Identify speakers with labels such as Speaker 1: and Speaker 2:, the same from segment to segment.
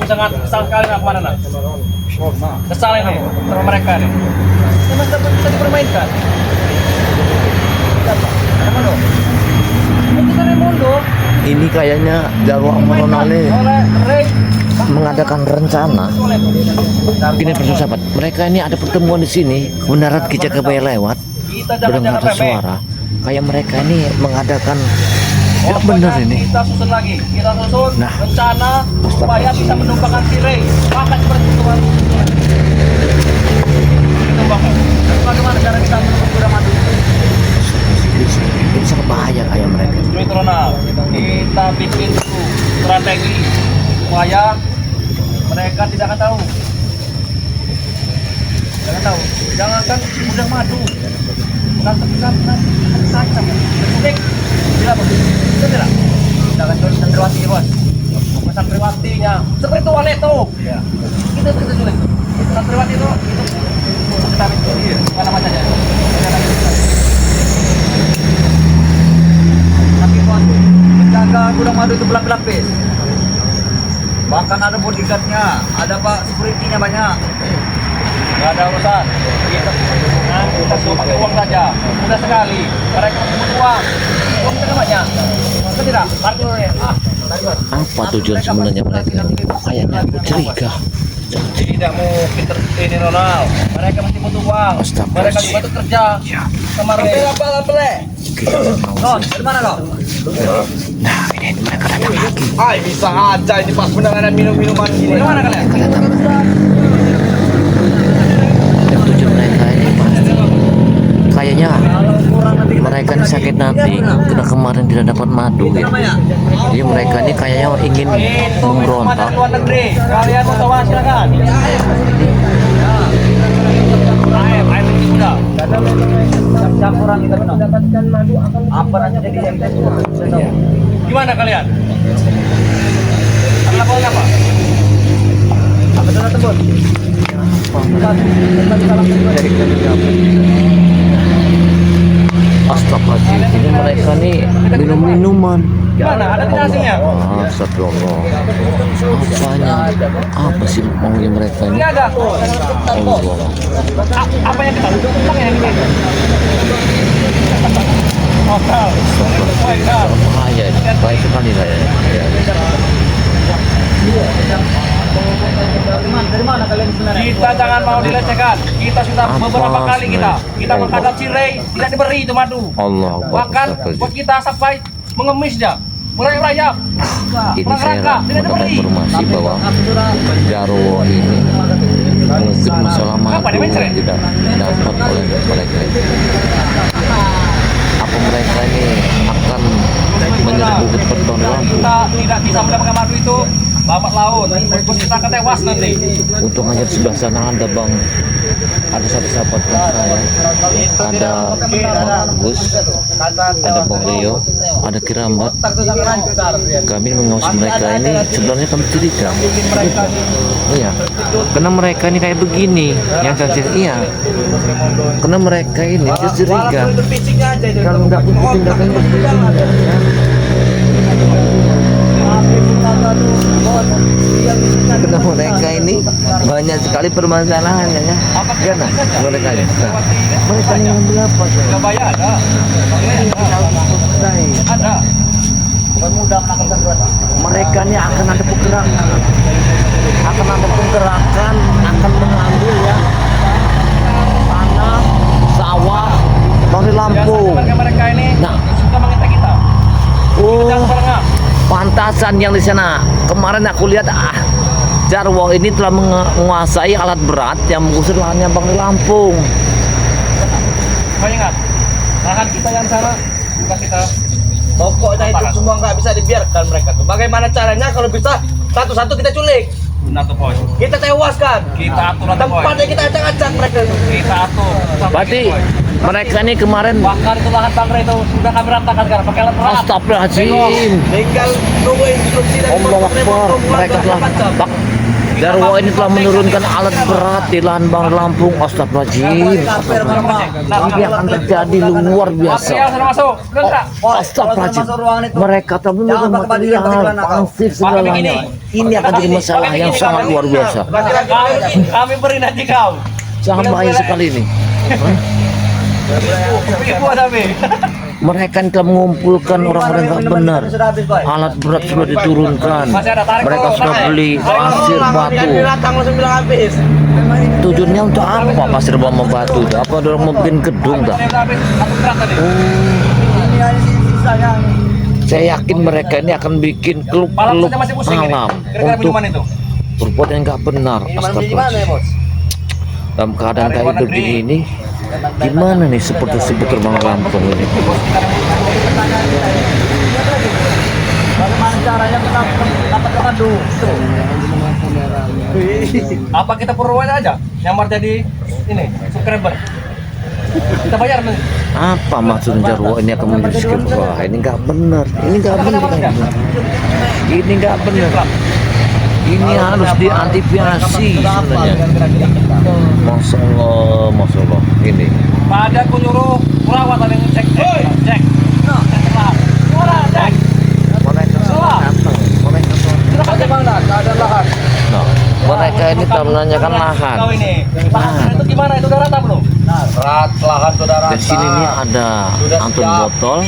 Speaker 1: sangat kesal sekali nak kemana nak. Kesal ini sama mereka nih. Memang dapat bisa dipermainkan. Apa dong? Itu kan Raimundo.
Speaker 2: Ini kayaknya Jarwo Ronaldo mengadakan rencana. Gini persahabat, mereka ini ada pertemuan di sini. Mendarat Kijaka Baya lewat, mendengar ada suara. Kayak mereka ini mengadakan tidak benar ini.
Speaker 1: Kita susun lagi, kita susun rencana supaya bisa menumpahkan si Ray. Bahkan seperti itu kan. Ditumpahkan. Bagaimana cara kita menumpahkan kuda madu?
Speaker 2: Ini sangat bahaya kayak mereka.
Speaker 1: Itu Ronald, kita bikin dulu strategi supaya mereka tidak akan tahu. Jangan tahu, jangankan kuda madu. Nanti saja, berkutik, tidak bos, itu tidak. Jangan jual santriwati bos, bukan santriwatinya. Seperti itu walet tuh. Ya. Kita sulit. Santriwati itu kita bikin apa namanya ya? Tapi bos, menjaga kuda madu itu berlapis-lapis. Bahkan ada bodyguardnya, ada pak security-nya banyak. Nggak ada urusan. Kita suruh pakai uang saja. Mudah sekali. Mereka butuh uang. Uang kita banyak. Kita tidak. Parkir ya.
Speaker 2: Apa tujuan sebenarnya mereka ini? Kayaknya aku curiga.
Speaker 1: Tidak mau pinter ini Ronald. Mereka masih butuh uang. Mereka juga tuh kerja. Kemarin. Apa? Dari mana kau?
Speaker 2: Nah, ini mereka datang lagi.
Speaker 1: Hai, bisa aja ini pas penanganan minum-minuman gini. Mana kalian?
Speaker 2: Mereka datang. Dan tujuan mereka ini pasti kayaknya mereka ini sakit hati karena kemarin tidak dapat madu ya. Jadi mereka ini kayaknya ingin memberontak.
Speaker 1: Luar negeri. Kalian mau coba silakan. Air udah. Campuran kita mendapatkan madu akan apa aja jadi yang kita. Gimana kalian? Laporan apa? Apa sudah tebus?
Speaker 2: Astagfirullahaladzim, ini mereka nih minum-minuman.
Speaker 1: Gimana? Ada tidak hasilnya?
Speaker 2: Astagfirullah. Apanya? Apa sih maunya mereka ini?
Speaker 1: Ini ada.
Speaker 2: Allah.
Speaker 1: Apa yang kita tentang yang ini? Hotel.
Speaker 2: Bahaya ini, bahaya sekali kayaknya.
Speaker 1: Dari mana kalian sebenarnya? Kita jangan mau dilecehkan. Kita sudah beberapa kali kita menghadap si Ray tidak diberi itu madu.
Speaker 2: Allah.
Speaker 1: Bahkan buat kita sampai mengemisnya, merayap-rayap.
Speaker 2: Ini saya mendapat informasi bahwa Jarwo ini mengusut masalah madu tidak dapat oleh mereka. Apa mereka ini akan menyerbu ke depan Lampung?
Speaker 1: Kita tidak bisa mendapatkan madu itu bapak laut. Terus kita akan tewas nanti.
Speaker 2: Untung aja di sebelah sana ada bang, ada satu sahabat saya, ada Bang Agus, ada Bang Rio, ada Kirambat. Kami mengawasi mereka ini sebenarnya kami curiga. Iya, karena mereka ini kayak begini, yang saya iya. Karena mereka ini curiga. Kalau nggak punya tindakan begini, karena mereka ini banyak sekali permasalahannya ya. Karena mereka ini, mereka ini ngambil apa?
Speaker 1: Surabaya ada. Ada. Bukan mudah menangkap dua.
Speaker 2: Mereka ini akan ada pergerakan, akan mengambil ya tanah, sawah dari Lampung.
Speaker 1: Mereka ini
Speaker 2: Nah,
Speaker 1: suka mengintai kita.
Speaker 2: oh, pantasan yang di sana. Kemarin aku lihat Jarwo ini telah menguasai alat berat yang menggusur lahannya Bang di Lampung.
Speaker 1: Kau ingat, lahan kita yang sana bukan kita.
Speaker 3: Pokoknya itu semua nggak bisa dibiarkan mereka tuh. Bagaimana caranya kalau bisa satu-satu kita culik,
Speaker 1: Benar tuh poin.
Speaker 3: kita tewaskan.
Speaker 1: Kita atur atau poin.
Speaker 3: Tempatnya kita acak-acak mereka itu.
Speaker 1: Kita atur.
Speaker 2: Berarti mereka ini kemarin
Speaker 1: Bahkan itu lahan Bang Ray itu sudah kami ratakan sekarang pakai alat berat.
Speaker 2: astagfirullahaladzim.
Speaker 3: Tinggal nunggu instruksi dari
Speaker 2: Allah Akbar. Mereka telah Jarwo ini telah menurunkan alat berat di lahan Bang Lampung. Astagfirullahaladzim. Ini akan terjadi luar biasa.
Speaker 1: Material sudah masuk. Belum tak?
Speaker 2: Astagfirullahaladzim. Mereka telah menurunkan material, pasir segalanya. Ini akan jadi masalah yang sangat luar biasa.
Speaker 1: Kami beri nanti kau.
Speaker 2: Sangat bahaya sekali ini.
Speaker 1: Ibu ada be.
Speaker 2: Mereka ini telah mengumpulkan orang-orang yang tak benar. Alat berat sudah diturunkan. Mereka sudah beli pasir batu.
Speaker 3: Datang langsung bilang habis.
Speaker 2: Tujuannya untuk apa pasir bama batu itu? Apa orang mau bikin gedung tak?
Speaker 1: Satu berat tadi.
Speaker 2: Saya yakin mereka ini akan bikin
Speaker 1: Malam
Speaker 2: klub
Speaker 1: saja masih pusing ini.
Speaker 2: malam
Speaker 1: Kira-kira
Speaker 2: untuk
Speaker 1: minuman itu.
Speaker 2: berbuat yang nggak benar. Astagfirullah. Dalam keadaan kayak begini, gimana nih seputar Bang Lampung ini?
Speaker 1: Bagaimana caranya kita dapat komando? Apa kita purwain aja? Nyamar jadi ini subscriber. Kita bayar nih.
Speaker 2: Apa maksud Jarwo ini akan menjadi wah ini nggak benar, ini nggak benar, ini nggak benar. Ini harus diantisipasi sebenarnya. Masya Allah, ini.
Speaker 1: Pada aku nyuruh perawat ada yang cek. Cek. Cek.
Speaker 2: Mereka datang, mereka
Speaker 1: Ada mana? Ada lahan.
Speaker 2: nah, mereka ini telah menanyakan lahan.
Speaker 1: Kau ini. Lahan itu gimana? Itu udah rata belum?
Speaker 3: Rat lahan saudara.
Speaker 2: Di sini nih ada Anton Botol,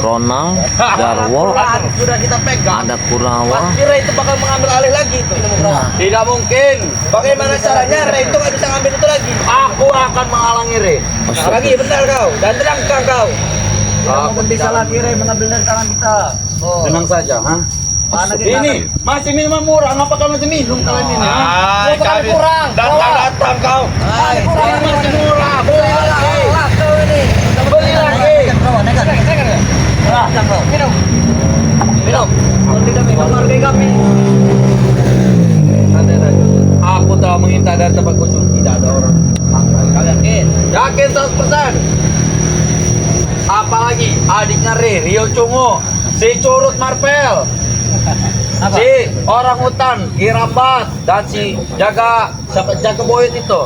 Speaker 2: Ronald, Jarwo,
Speaker 3: Sudah kita pegang.
Speaker 2: ada Kurawa.
Speaker 3: Pasti Ray itu bakal mengambil alih lagi itu.
Speaker 2: Nah.
Speaker 3: Tidak mungkin. Bagaimana caranya Ray itu nggak bisa ngambil itu lagi? Aku akan menghalangi Ray.
Speaker 2: Astaga.
Speaker 3: Lagi benar kau dan terangkan kau.
Speaker 1: Aku bisa lagi Ray mengambil dari tangan kita.
Speaker 3: Tenang saja, ha? Ini masih minuman murah, ngapa kau masih minum kalian ini?
Speaker 1: Hai, kami kurang.
Speaker 3: Datang kau. Ini masih murah, beli lagi.
Speaker 1: Kau ini.
Speaker 3: Beli lagi.
Speaker 1: Minum. Minum. Kalau tidak minum hargai kami.
Speaker 3: Aku telah mengintai dari tempat khusus, tidak ada orang. Kalian yakin? Yakin 100%. Apalagi adiknya Rio Cungo, si Curut Marvel, si orang hutan Kirambat, dan si jaga boyot itu.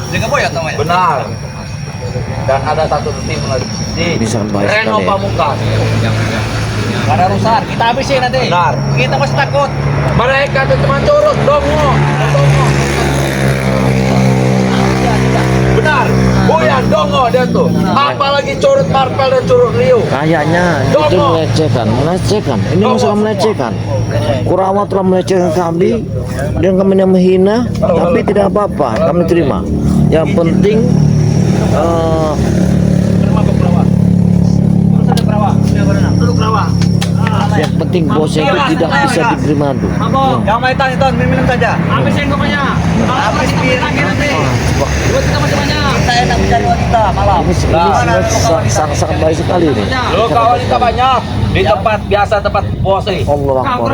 Speaker 1: Jaga boyot namanya.
Speaker 3: Benar. Dan ada satu tim lagi, si
Speaker 2: Ini sangat baik
Speaker 3: Reno
Speaker 2: sekali ya.
Speaker 3: Pamungkas.
Speaker 1: Gak ada urusan. Kita habisin nanti.
Speaker 3: Benar.
Speaker 1: Kita masih takut.
Speaker 3: Mereka itu cuma curut, dongo. Benar, Boyan dongo dia tuh. Apalagi curut Marvel dan curut Rio.
Speaker 2: Kayaknya itu melecehkan. Ini masalah melecehkan. Kurawa telah melecehkan kami dan kami yang menghina, tapi tidak apa-apa, kami terima. Yang penting yang penting bosnya itu tidak bisa diberi madu.
Speaker 1: Yang main tas itu minum saja. Habisin pokoknya. Habis lagi nanti. Duit kita masih banyak. Kita enak mencari wanita malam.
Speaker 2: Ini sangat baik sekali ini.
Speaker 3: Lo kawan kita banyak di tempat biasa tempat bos ini.
Speaker 2: Allah Akbar.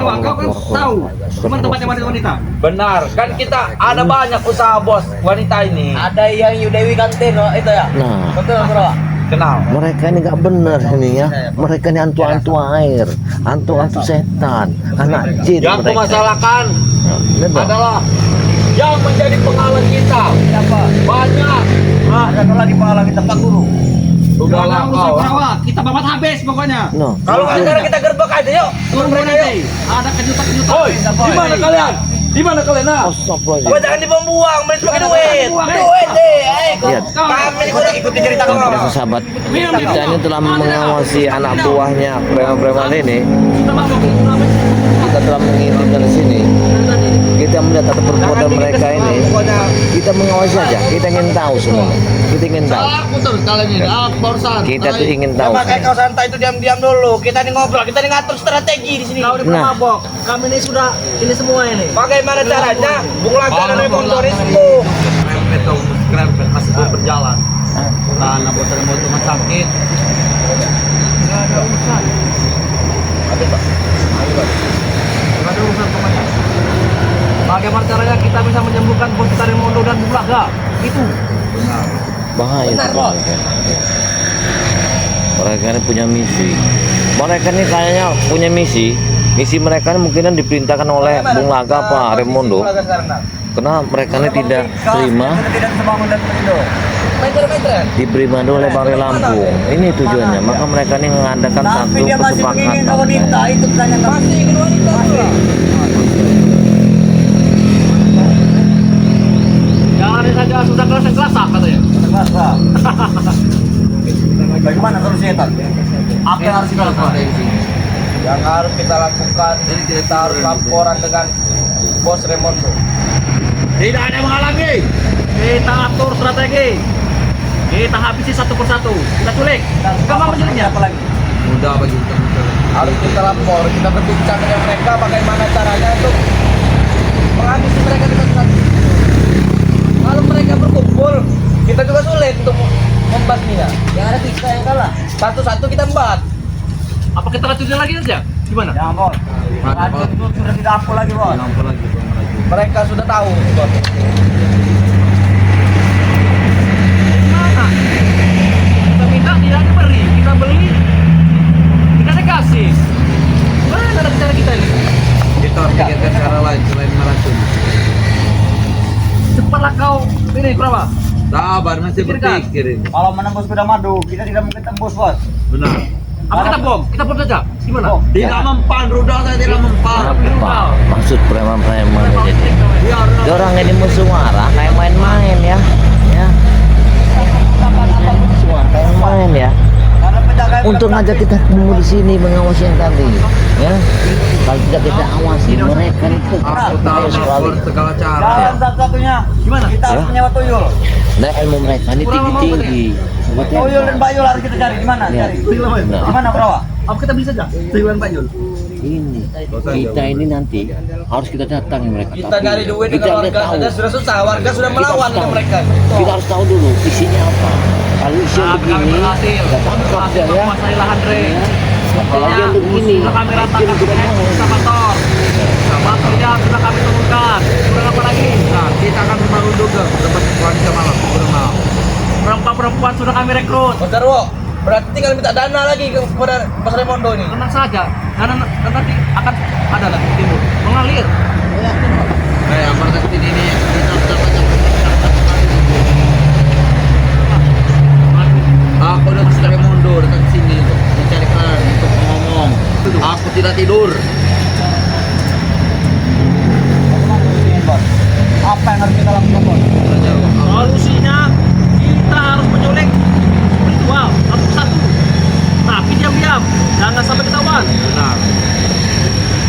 Speaker 1: Cuma tempatnya wanita.
Speaker 3: Benar, kan kita ada banyak usaha bos wanita ini.
Speaker 1: Ada yang Yudewi kantin itu ya.
Speaker 2: Nah,
Speaker 1: Betul bro.
Speaker 3: Kenal.
Speaker 2: mereka ini nggak benar ini ya. Mereka ini hantu-hantu air, hantu-hantu setan, anak jin
Speaker 3: Yang
Speaker 2: mereka.
Speaker 3: kumasalahkan
Speaker 2: Benar.
Speaker 3: adalah yang menjadi penghalang kita.
Speaker 1: Siapa?
Speaker 3: Banyak.
Speaker 1: Satu lagi penghalang kita Pak Guru.
Speaker 3: Udahlah kau.
Speaker 4: Kita babat habis pokoknya.
Speaker 2: No.
Speaker 3: Kalau nggak sekarang kita gerbek aja yuk.
Speaker 4: Turun nanti. Ada kejutan-kejutan.
Speaker 3: Oi, di mana kalian? Di mana kalian? Nah,
Speaker 2: Astagfirullahaladzim.
Speaker 3: Apa jangan dibuang, main pakai duit.
Speaker 4: Buang,
Speaker 3: Duit deh,
Speaker 2: Lihat.
Speaker 3: Kami udah ikuti cerita
Speaker 2: Dan
Speaker 3: kau.
Speaker 2: para sahabat, kita ini telah mengawasi anak buahnya preman-preman ini. Kita telah menginginkan di sini. Kita melihat ada perbuatan mereka ini. Kita mengawasi saja. Kita ingin tahu semua. Kita ingin tahu.
Speaker 3: Aku terus kalian ini, aku barusan.
Speaker 2: Kita tuh ingin tahu.
Speaker 3: Makanya kau santai itu diam-diam dulu. Kita nih ngobrol, kita nih ngatur strategi di sini.
Speaker 1: Kau di
Speaker 2: Nah.
Speaker 1: mabok. Kami ini sudah ini semua ini.
Speaker 3: Bagaimana caranya? Bung Laga dan Remontorisku. Krempet masih belum berjalan. Karena bos mau rumah sakit.
Speaker 1: Ada urusan pokoknya. Bagaimana caranya kita bisa menyembuhkan bos kita Raimundo dan Bung Laga? Itu.
Speaker 2: Bahaya itu mereka. Mereka ini punya misi. Mereka ini kayaknya punya misi misi mereka ini mungkin diperintahkan oleh Bung Laga Pak Remondo, karena mereka ini tidak terima
Speaker 1: Tidak sebangun dan perindo. Meter-meter.
Speaker 2: diberi mandu oleh Bang Lampung. Ini tujuannya, maka mereka ini mengadakan satu
Speaker 1: Tapi dia masih menginginkan wanita,
Speaker 2: kesepakatan.
Speaker 1: itu pertanyaan masih ingin wanita pula.
Speaker 4: Jangan ada saja sudah kelas yang kelas katanya.
Speaker 1: Terpaksa. Bagaimana solusinya Tan? Apa yang harus kita lakukan?
Speaker 3: Yang harus kita lakukan, kita harus laporan dengan Bos Remondo.
Speaker 4: Tidak ada yang menghalangi. Kita atur strategi. Kita habisi satu persatu. Kita culik. Kamu menculiknya.
Speaker 1: Apa lagi?
Speaker 3: Mudah bagi kita. Harus kita lapor, kita berbincang dengan mereka bagaimana caranya untuk menghabisi mereka dengan satu. Kalau mereka berkumpul, kita juga sulit untuk membasminya.
Speaker 1: Yang ada kita yang kalah.
Speaker 3: Satu-satu kita embat.
Speaker 4: Apa kita lanjutin lagi saja? Gimana?
Speaker 1: Jangan bos. Lanjut itu sudah tidak apa lagi bos.
Speaker 3: Mereka sudah tahu. Bos.
Speaker 4: Mana? Kita minta tidak ada beri. Kita beli. Tidak ada kasih. Mana cara kita ini?
Speaker 3: Kita harus pikirkan cara lain selain meracun.
Speaker 4: Cepatlah kau. Ini berapa?
Speaker 3: Sabar, masih
Speaker 4: Pikirkan.
Speaker 3: berpikir ini.
Speaker 1: Kalau menembus kuda madu, kita tidak mungkin tembus bos.
Speaker 3: Benar.
Speaker 4: Apa kita bom? Kita bom saja. Gimana?
Speaker 1: Bom.
Speaker 3: Tidak mempan, rudal saya tidak mempan.
Speaker 2: Apa maksud preman-preman jadi?
Speaker 4: Biar
Speaker 2: Orang ini musuh marah kayak main-main ya. Ya. Kayak main ya.
Speaker 1: Karena penjaga
Speaker 2: Untuk ngajak kita ketemu di sini mengawasi yang tadi. Ya. Kalau tidak kita awasi mereka itu
Speaker 3: Aku tahu
Speaker 2: terus sekali.
Speaker 3: segala cara.
Speaker 1: jalan satu-satunya.
Speaker 4: Gimana?
Speaker 1: Kita harus
Speaker 2: Ya.
Speaker 1: menyewa tuyul.
Speaker 2: Nah ilmu mereka ini tinggi-tinggi.
Speaker 1: Tuyul dan bayul harus kita cari. Di mana?
Speaker 2: Ya.
Speaker 1: Cari.
Speaker 2: Nah,
Speaker 1: Di mana bro?
Speaker 4: apa kita beli saja? Tuyulan Pak Yul.
Speaker 2: ini kita ini nanti harus kita datangi mereka.
Speaker 3: Kita
Speaker 2: Tapi
Speaker 3: nyari duit
Speaker 2: kita
Speaker 3: dengan
Speaker 2: udah
Speaker 3: warga
Speaker 2: tahu.
Speaker 3: saja sudah susah. Warga sudah
Speaker 2: Kita
Speaker 3: melawan
Speaker 2: harus
Speaker 3: dengan
Speaker 2: tahu.
Speaker 3: mereka.
Speaker 2: Kita harus tahu dulu isinya apa. Kalau isinya
Speaker 4: Kami
Speaker 2: begini,
Speaker 4: berhasil.
Speaker 2: kita tangkap
Speaker 4: Berhasil
Speaker 2: ya.
Speaker 4: menguasai lahan Re.
Speaker 2: Apalagi yang begini,
Speaker 4: Sudah kami ratakan
Speaker 2: kita tidak
Speaker 4: dengan
Speaker 2: mau.
Speaker 4: eskavator. Material sudah kami temukan. Kurang apa lagi?
Speaker 3: Nah, kita akan membangun juga dapat wanita malam, berenang.
Speaker 4: Perempuan-perempuan sudah kami rekrut.
Speaker 3: Mas Darwo, berarti tinggal minta dana lagi kepada Mas Remondo ini.
Speaker 4: Tenang saja. Karena nanti akan ada lagi timur mengalir.
Speaker 3: Nah, yang pada ini kita sudah baca. Aku dan Mas Remondo datang ke sini untuk mencari kalian, untuk ngomong. Aku tidak tidur.
Speaker 1: Apa yang harus kita lakukan bos?
Speaker 4: Solusinya kita harus menculik ritual satu persatu. Tapi diam-diam, jangan sampai ketahuan.
Speaker 3: Benar.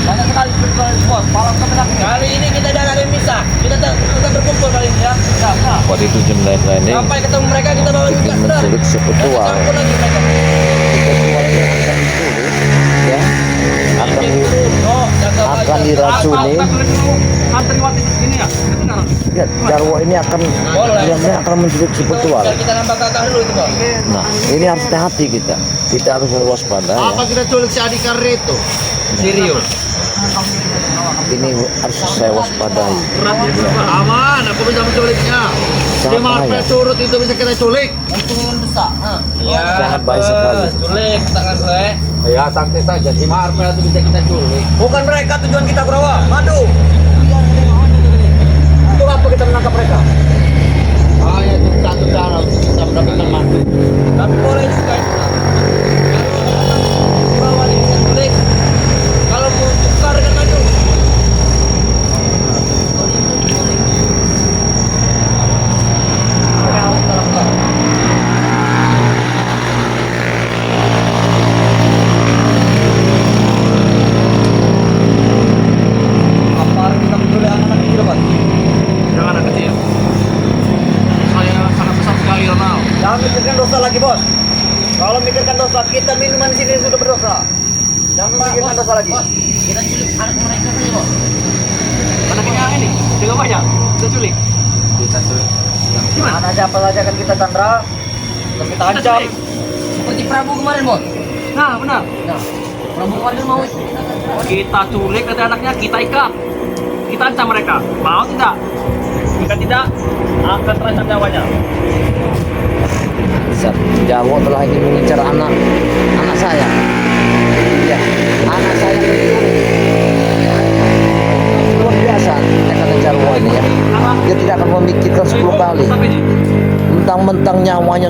Speaker 1: Banyak sekali spiritual bos. Malam sampai nanti.
Speaker 3: Kali ini kita jangan ada yang bisa. Kita berkumpul kali ini ya.
Speaker 1: Nah,
Speaker 2: Buat itu jumlah ini
Speaker 3: Sampai ketemu mereka kita bawa juga.
Speaker 2: bikin menculik sekutual.
Speaker 3: Campur lagi mereka.
Speaker 2: Sekutualnya akan diculik, ya, akan
Speaker 3: Oh, jaga
Speaker 2: akan
Speaker 3: baik.
Speaker 2: diracuni.
Speaker 4: Kita culik dulu santriwati ini ya. Kedengaran?
Speaker 2: Ya, Jarwo ini akan dia akan menculik sekutual.
Speaker 3: Biar kita nambah kakak dulu itu, Bang.
Speaker 2: Nah, ini harus hati-hati kita. Kita harus waspada ya.
Speaker 3: Apa kita culik si Adi Karito? Serius.
Speaker 2: Ini harus saya waspadai.
Speaker 4: Berat ya.
Speaker 3: Aman, aku bisa menculiknya. Si
Speaker 2: Sangat
Speaker 3: Marvel
Speaker 2: bahaya.
Speaker 3: curut itu bisa kita culik.
Speaker 1: untung yang besar.
Speaker 3: Iya.
Speaker 2: Sangat baik sekali.
Speaker 3: Culik, tangan saya. Ya, santai saja. Si Marvel itu bisa kita culik.
Speaker 1: Bukan mereka tujuan kita bro. Madu.
Speaker 3: Untuk apa kita menangkap mereka? Ah, ya, itu satu cara untuk kita mendapatkan mantu. Tapi boleh juga itu. Kalau bawa dia bisa culik. Kalau mau tukar dengan madu.
Speaker 1: Apa harus kita menculik anak-anak kecil bos?
Speaker 4: Jangan anak kecil. Saya sangat besar sekali Ronald.
Speaker 1: Jangan mikirkan dosa lagi bos. Kalau mikirkan dosa, kita minuman di sini sudah berdosa. Jangan mikirkan dosa lagi.
Speaker 3: Kita culik anak mereka saja, Bos.
Speaker 4: Anak yang ini juga banyak. Kita culik.
Speaker 3: Kita culik.
Speaker 4: Gimana?
Speaker 1: Mana aja apa saja akan kita tandra, dan kita ancam.
Speaker 4: culik.
Speaker 3: Seperti Prabu kemarin, Bos.
Speaker 4: Nah, benar.
Speaker 3: Nah, Prabu kemarin mau
Speaker 4: Kita culik nanti anaknya, kita ikat. Kita ancam mereka. Mau tidak? Jika tidak, akan terancam nyawanya.
Speaker 2: Jarwo telah ingin mengincar anak saya. Ya, anak saya diculik.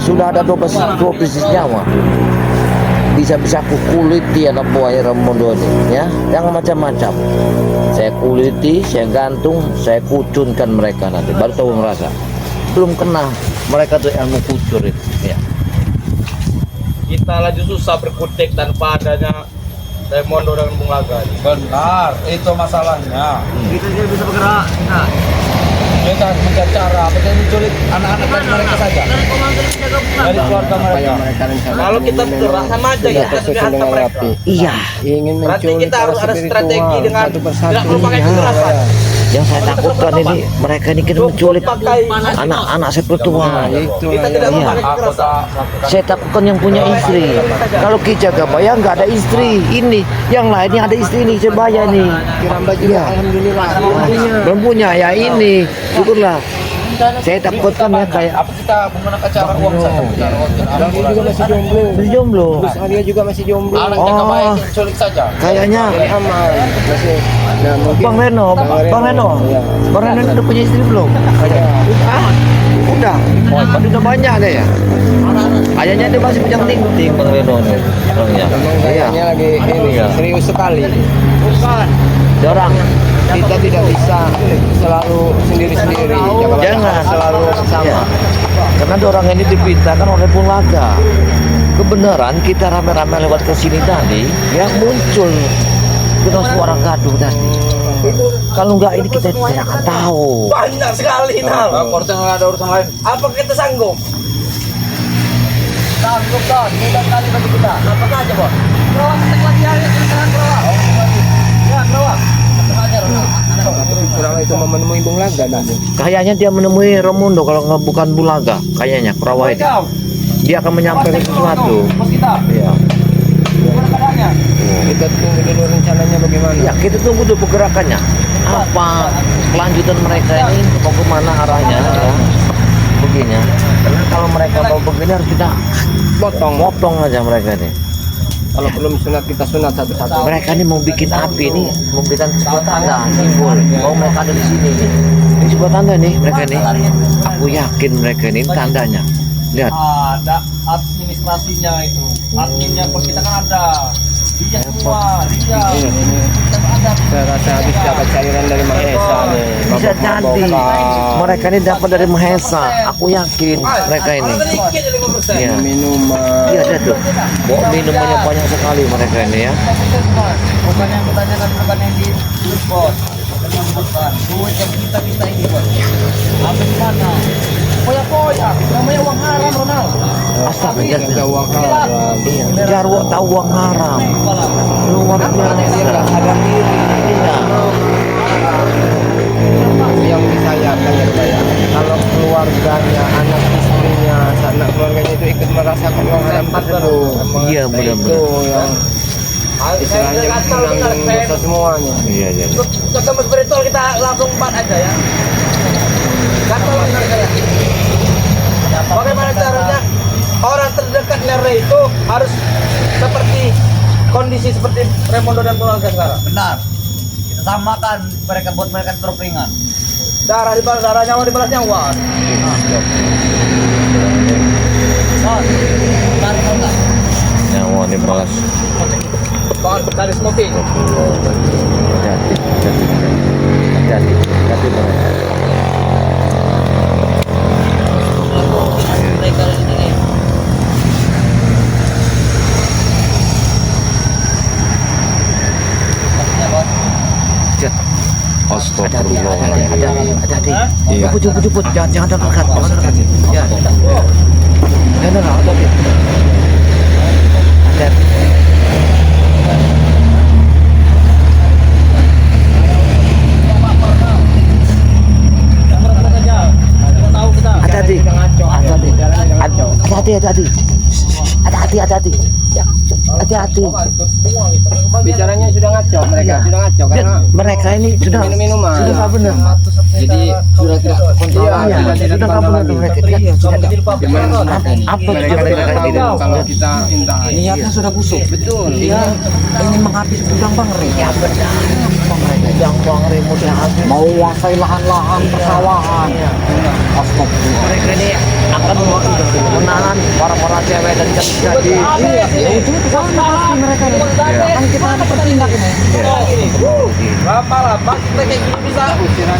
Speaker 2: sudah ada 12 nyawa. Bisa aku kuliti anak buah Ramondo ini, ya, yang macam-macam. Saya kuliti, saya gantung, saya kucunkan mereka nanti. Baru tahu merasa. Belum kena mereka tuh ilmu kucur itu, ya.
Speaker 3: Kita lagi susah berkutik tanpa adanya Raimondo dengan Bung Laga. Benar, itu masalahnya.
Speaker 4: Kita tidak bisa bergerak. Nah,
Speaker 3: Kita harus mencari cara, kita menculik anak-anak dari mereka saja.
Speaker 4: dari komando yang jaga bulan.
Speaker 3: Dari keluarga mereka. Kalau kita bergerak sama aja ya, kita sudah hantam mereka.
Speaker 2: Iya,
Speaker 5: Ingin
Speaker 3: Berarti
Speaker 5: menculik
Speaker 3: kita harus
Speaker 5: para
Speaker 3: ada strategi
Speaker 5: spiritual
Speaker 3: dengan
Speaker 5: satu persatu.
Speaker 3: tidak perlu pakai kekerasan.
Speaker 2: yang saya takutkan ini mereka ini kena menculik
Speaker 3: Pakai
Speaker 2: anak-anak spiritual.
Speaker 5: Itu
Speaker 3: kita tidak
Speaker 2: Iya.
Speaker 3: pakai kekerasan.
Speaker 2: Saya takutkan yang punya istri. Kalau Ki Jagabaya nggak ada istri, ini yang lainnya ada istri nih, Sebaya nih.
Speaker 5: Kiramba juga
Speaker 2: Iya.
Speaker 5: alhamdulillah.
Speaker 2: Belum punya ya ini, syukurlah. Saya takutkan ya kayak
Speaker 3: Apa kita menggunakan cara uang saja? Cara uang, cara
Speaker 5: Dan dia juga masih jomblo.
Speaker 2: berjomblo.
Speaker 5: Terus Arya juga masih jomblo.
Speaker 3: Anak
Speaker 2: Oh.
Speaker 3: Jagabaya culik saja.
Speaker 2: Kayaknya
Speaker 5: Jadi aman. Masih. Nah, mungkin
Speaker 2: Bang Reno,
Speaker 5: Iya.
Speaker 2: Bang Reno udah punya istri belum? Udah. Oh, udah banyak deh ya. Kayaknya dia masih punya ting-ting Bang Reno nih. Orangnya.
Speaker 5: memang
Speaker 2: Iya.
Speaker 5: kayaknya lagi ini
Speaker 2: Iya.
Speaker 5: serius sekali.
Speaker 2: Dia orang
Speaker 5: Kita tidak bisa selalu sendiri-sendiri.
Speaker 2: Jangan.
Speaker 5: Selalu sama.
Speaker 2: Iya. Karena ada orang ini dipintakan oleh Bulaga. Kebenaran kita rame-rame lewat ke sini tadi, ya muncul dengan suara gaduh tadi. Kalau enggak ini kita tidak akan tahu.
Speaker 3: Banyak sekali, Nal. Korsen ada urusan lain. Apa kita sanggup? Sanggup, Don. Mudah kali bagi kita. Apa saja, Bos? Kerawak, ketek lagi ya. Ketekan kerawak. Ya, kerawak. Ketek aja, Ronald.
Speaker 5: Kurang itu mau menemui Bung Laga nanti.
Speaker 2: Kayaknya dia menemui Romundo kalau nggak bukan Bulaga. Kayaknya Kurawa ini. Dia akan menyampaikan sesuatu.
Speaker 3: Bos kita.
Speaker 2: Iya.
Speaker 3: Gimana keadaannya?
Speaker 5: Kita tunggu dulu rencananya bagaimana.
Speaker 2: Ya kita tunggu dulu pergerakannya. Apa kelanjutan mereka ini mau kemana arahnya? Ya. Begini. Karena kalau mereka mau begini harus kita motong aja mereka ini.
Speaker 5: Kalau belum sunat kita sunat satu-satu.
Speaker 2: Mereka ini mau bikin api nih, mau bikin sebuah tanda simbol. Mau mereka ada di sini nih. Ini sebuah tanda nih mereka nih. Aku yakin mereka ini tandanya. Lihat.
Speaker 3: Ada administrasinya itu. Adminnya pun kita kan ada. Dia semua, dia. Kita kan ada.
Speaker 5: Saya rasa habis dapat cairan dari Mahesa nih.
Speaker 2: Bisa jadi mereka ini dapat dari Mahesa. Aku yakin mereka ini.
Speaker 3: Kalau sedikit 5%.
Speaker 2: Iya.
Speaker 5: Minuman.
Speaker 2: Iya ada tuh. Bawa minumannya banyak sekali mereka ini ya.
Speaker 3: Bukan yang bertanyakan, bukan yang di bos. Bukan. Duit yang kita minta ini, bos. Apa gimana? Poya-poya. Namanya uang haram, Ronald.
Speaker 2: Astagfirullah.
Speaker 5: Ada uang haram.
Speaker 2: Iya. Jarwo tahu uang haram. Luar
Speaker 5: Dia
Speaker 2: biasa.
Speaker 5: nggak sadar diri.
Speaker 2: Iya.
Speaker 5: Yang disayangkan ya saya. Kalau keluarganya, anak istrinya, anak keluarganya itu ikut merasakan uang haram tersebut.
Speaker 2: Iya
Speaker 5: Itu
Speaker 2: benar-benar.
Speaker 5: yang istilahnya menanggung dosa semuanya.
Speaker 2: Iya iya.
Speaker 3: Ketemu spiritual kita langsung 4 aja ya. Kata benar saya. Bagaimana caranya orang terdekat Lerre itu harus seperti kondisi seperti Raimondo dan keluarga sekarang.
Speaker 1: Benar. Kita samakan mereka buat mereka struk ringan.
Speaker 3: Darah dibalas darah, nyawa dibalas nyawa.
Speaker 1: Tarik enggak?
Speaker 2: Nyawa dibalas.
Speaker 3: Soal dari smoking.
Speaker 2: Hati-hati. Hati-hati. Hati-hati mereka.
Speaker 1: Mereka ini. Ya, Bos.
Speaker 2: Cet. Astagfirullah. Hati-hati.
Speaker 5: Iya.
Speaker 2: Jemput. Jangan dekat. Jangan dekat. Ya. Jangan dekat. Hati-hati. Hati-hati. Hati-hati. Hati-hati. Hati-hati. Hati-hati.
Speaker 5: Bicaranya sudah ngaco mereka, sudah ngaco karena
Speaker 2: Mereka ini sudah
Speaker 5: minum-minuman.
Speaker 2: sudah nggak benar.
Speaker 5: Jadi sudah tidak kontrol.
Speaker 2: Iya, sudah nggak benar tuh mereka. Iya, sudah nggak.
Speaker 5: Gimana mereka ini?
Speaker 2: Apa
Speaker 5: Mereka
Speaker 2: tujuan
Speaker 5: tidak
Speaker 2: mereka
Speaker 5: tahu
Speaker 2: ini?
Speaker 5: kalau kita minta.
Speaker 2: Niatnya sudah busuk.
Speaker 5: Betul.
Speaker 2: Iya, ingin menghabis gudang Bang Re. Ya benar. Bang Re, yang Bang Re mudah habis. Mau menguasai lahan-lahan persawahan. Astagfirullah. Mereka ini akan menahan para cewek dan jadi. Iya, itu sama mereka ini. Kan kita ada bertindak ini.
Speaker 3: Lama-lama kita kayak gini bisa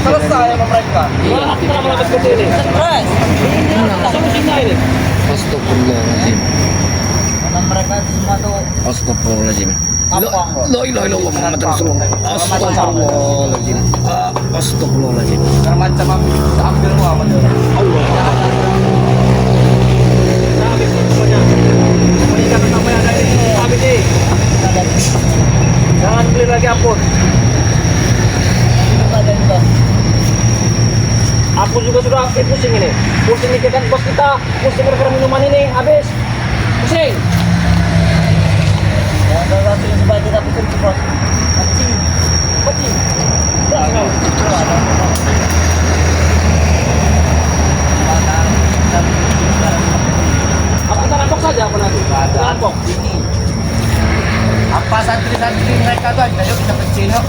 Speaker 3: selesai sama mereka.
Speaker 4: Kita lama-lama seperti ini. Stres. Solusinya ini.
Speaker 2: Astagfirullahaladzim.
Speaker 1: Karena mereka semua tuh
Speaker 2: Astagfirullahaladzim.
Speaker 1: kampung.
Speaker 2: La ilaha illallah Muhammad Rasulullah. Astagfirullahaladzim. Astagfirullahaladzim.
Speaker 3: Karena macam bisa ambil semua sama dia.
Speaker 4: Habis semuanya. Meningkat apa yang ada ini. Habis ini. Jangan beli lagi ampun. Aku juga sudah pusing ini. Pusing mikirkan bos kita. Pusing gara-gara minuman ini. Habis. Pusing.
Speaker 1: Ya, ada satu yang sebab kita pikir itu bos. Kecil.
Speaker 4: Pusing. Apa kita rampok saja apa nanti? Rampok.
Speaker 3: Apa santri-santri mereka tuh aja yuk kita kecil yuk.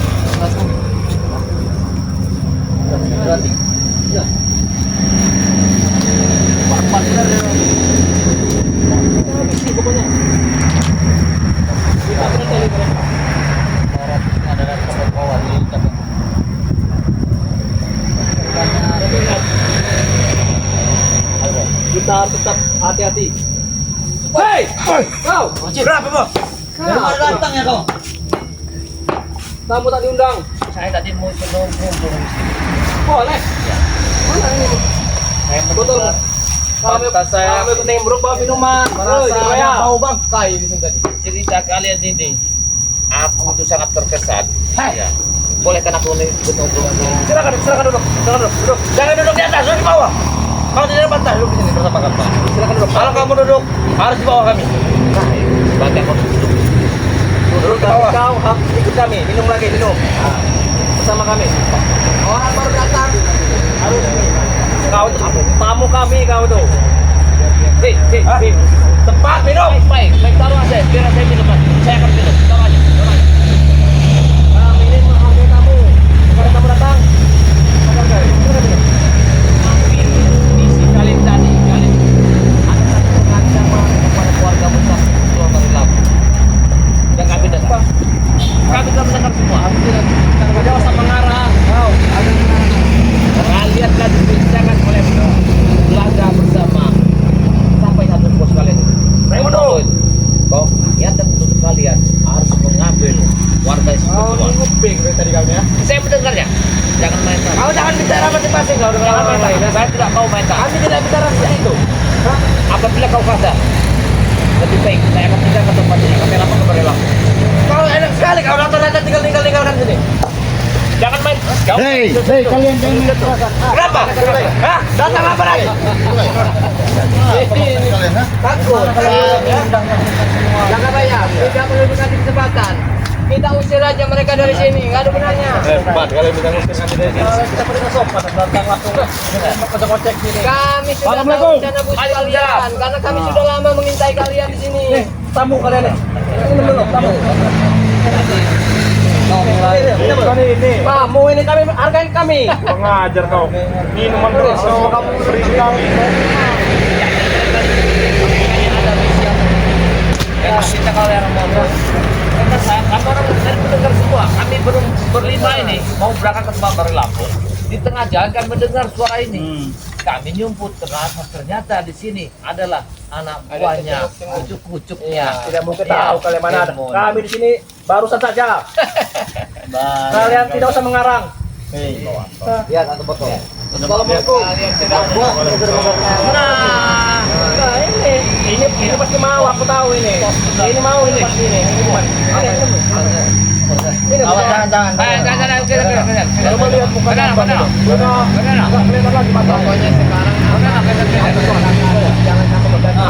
Speaker 1: Berarti.
Speaker 4: Ya.
Speaker 3: Apa benar ya?
Speaker 4: Kita habisi pokoknya. Kita berhenti mereka.
Speaker 1: Orang ada tempat bawah di tempat.
Speaker 4: Kita tetap hati-hati. Hei! Kau!
Speaker 3: Berapa bos?
Speaker 1: Dari mana datang ya kau?
Speaker 4: Kamu tak diundang.
Speaker 1: Saya tadi mau coba ngumpul.
Speaker 4: Boleh. Mana ini?
Speaker 1: Saya
Speaker 4: Betul. Kami kami penting berubah minuman. Hei, ya.
Speaker 3: Mau bangkai di sini tadi.
Speaker 1: Cerita kalian ini, aku tuh sangat terkesan.
Speaker 3: Hei.
Speaker 1: Ya. Boleh kan aku nih ngobrol?
Speaker 3: Silakan duduk. Jangan duduk di atas, harus di bawah. Kalau tidak bantah duduk di sini bersama kami. Silakan duduk. Kalau kamu duduk, harus di bawah kami.
Speaker 1: Sebagai aku duduk.
Speaker 3: Duduk di bawah.
Speaker 4: Kau ikut kami, minum lagi, minum. Bersama kami.
Speaker 3: Orang baru datang.
Speaker 4: Harus kau tamu kami kau tuh. Hei.
Speaker 3: Cepat minum.
Speaker 1: Baik, taruh aja. Biar saya minum. Saya akan minum. Taruh aja.
Speaker 4: Kami ini menghargai tamu. Kalau tamu datang, menghargai.
Speaker 1: Misi kalian tadi, kalian ada satu pengancaman kepada keluarga besar keluar dari laut. Yang kami dengar. Kami telah mendengar semua.
Speaker 4: Jangan jauh sama mengarang. Kau ada
Speaker 1: Kalian telah dibincangkan oleh belajar bersama sampai satu bos kalian. Saya menurut kau niat dan tutup kalian harus mengambil warga
Speaker 4: Kau
Speaker 1: semua.
Speaker 4: ini nguping dari tadi kami ya.
Speaker 1: Saya mendengarnya. Jangan main-main.
Speaker 3: Kau jangan bicara masing-masing kau dengan
Speaker 1: Jangan
Speaker 3: orang lain.
Speaker 1: main-main. Saya tidak mau main-main.
Speaker 3: Kami tidak bicara seperti itu.
Speaker 1: Apabila kau kasar, lebih baik saya akan pindah ke tempat ini. Kami lapor kepada laut.
Speaker 3: Kau enak sekali kau datang tinggal sini.
Speaker 1: Jangan main. Kau.
Speaker 2: Hei, kalian jangan
Speaker 3: Kenapa? Hah? Datang apa lagi? Takut. Jangan bayar. Tidak perlu dikasih kesempatan. Kita usir aja mereka dari sini. Nggak ada benarnya.
Speaker 4: Hebat kalian bisa ngusir kami dari sini.
Speaker 1: Kita pergi sopan datang langsung. Kocek-kocek sini.
Speaker 3: Kami sudah tahu
Speaker 4: Assalamualaikum.
Speaker 3: rencana busuk kalian. Karena kami sudah lama mengintai kalian di sini.
Speaker 4: Tamu kalian nih. Minum dulu, tamu. Ini.
Speaker 3: Kamu ini kami hargain kami.
Speaker 4: Pengajar kau. Minuman terus. Kamu beri kami.
Speaker 1: Kita kalau yang mau karena saya kami orang dari mendengar semua. Kami berlima ini mau berangkat ke tempat dari Lampung. Di tengah jalan kami mendengar suara ini. Kami nyumput ternyata di sini adalah anak buahnya, kucuk-kucuknya.
Speaker 4: Tidak mungkin tahu kalian mana ada. Kami di sini barusan saja. Kalian tidak usah mengarang.
Speaker 3: Lihat satu botol.
Speaker 1: Assalamualaikum. Kalian tidak
Speaker 4: Nah, ini pasti mau. Aku tahu ini. Ini mau ini pasti ini. Ini
Speaker 3: Jangan.
Speaker 4: Kalau mau lihat mukanya apa? Udah kelihatan lagi mata.
Speaker 3: Pokoknya sekarang
Speaker 4: Jangan sampai berganti.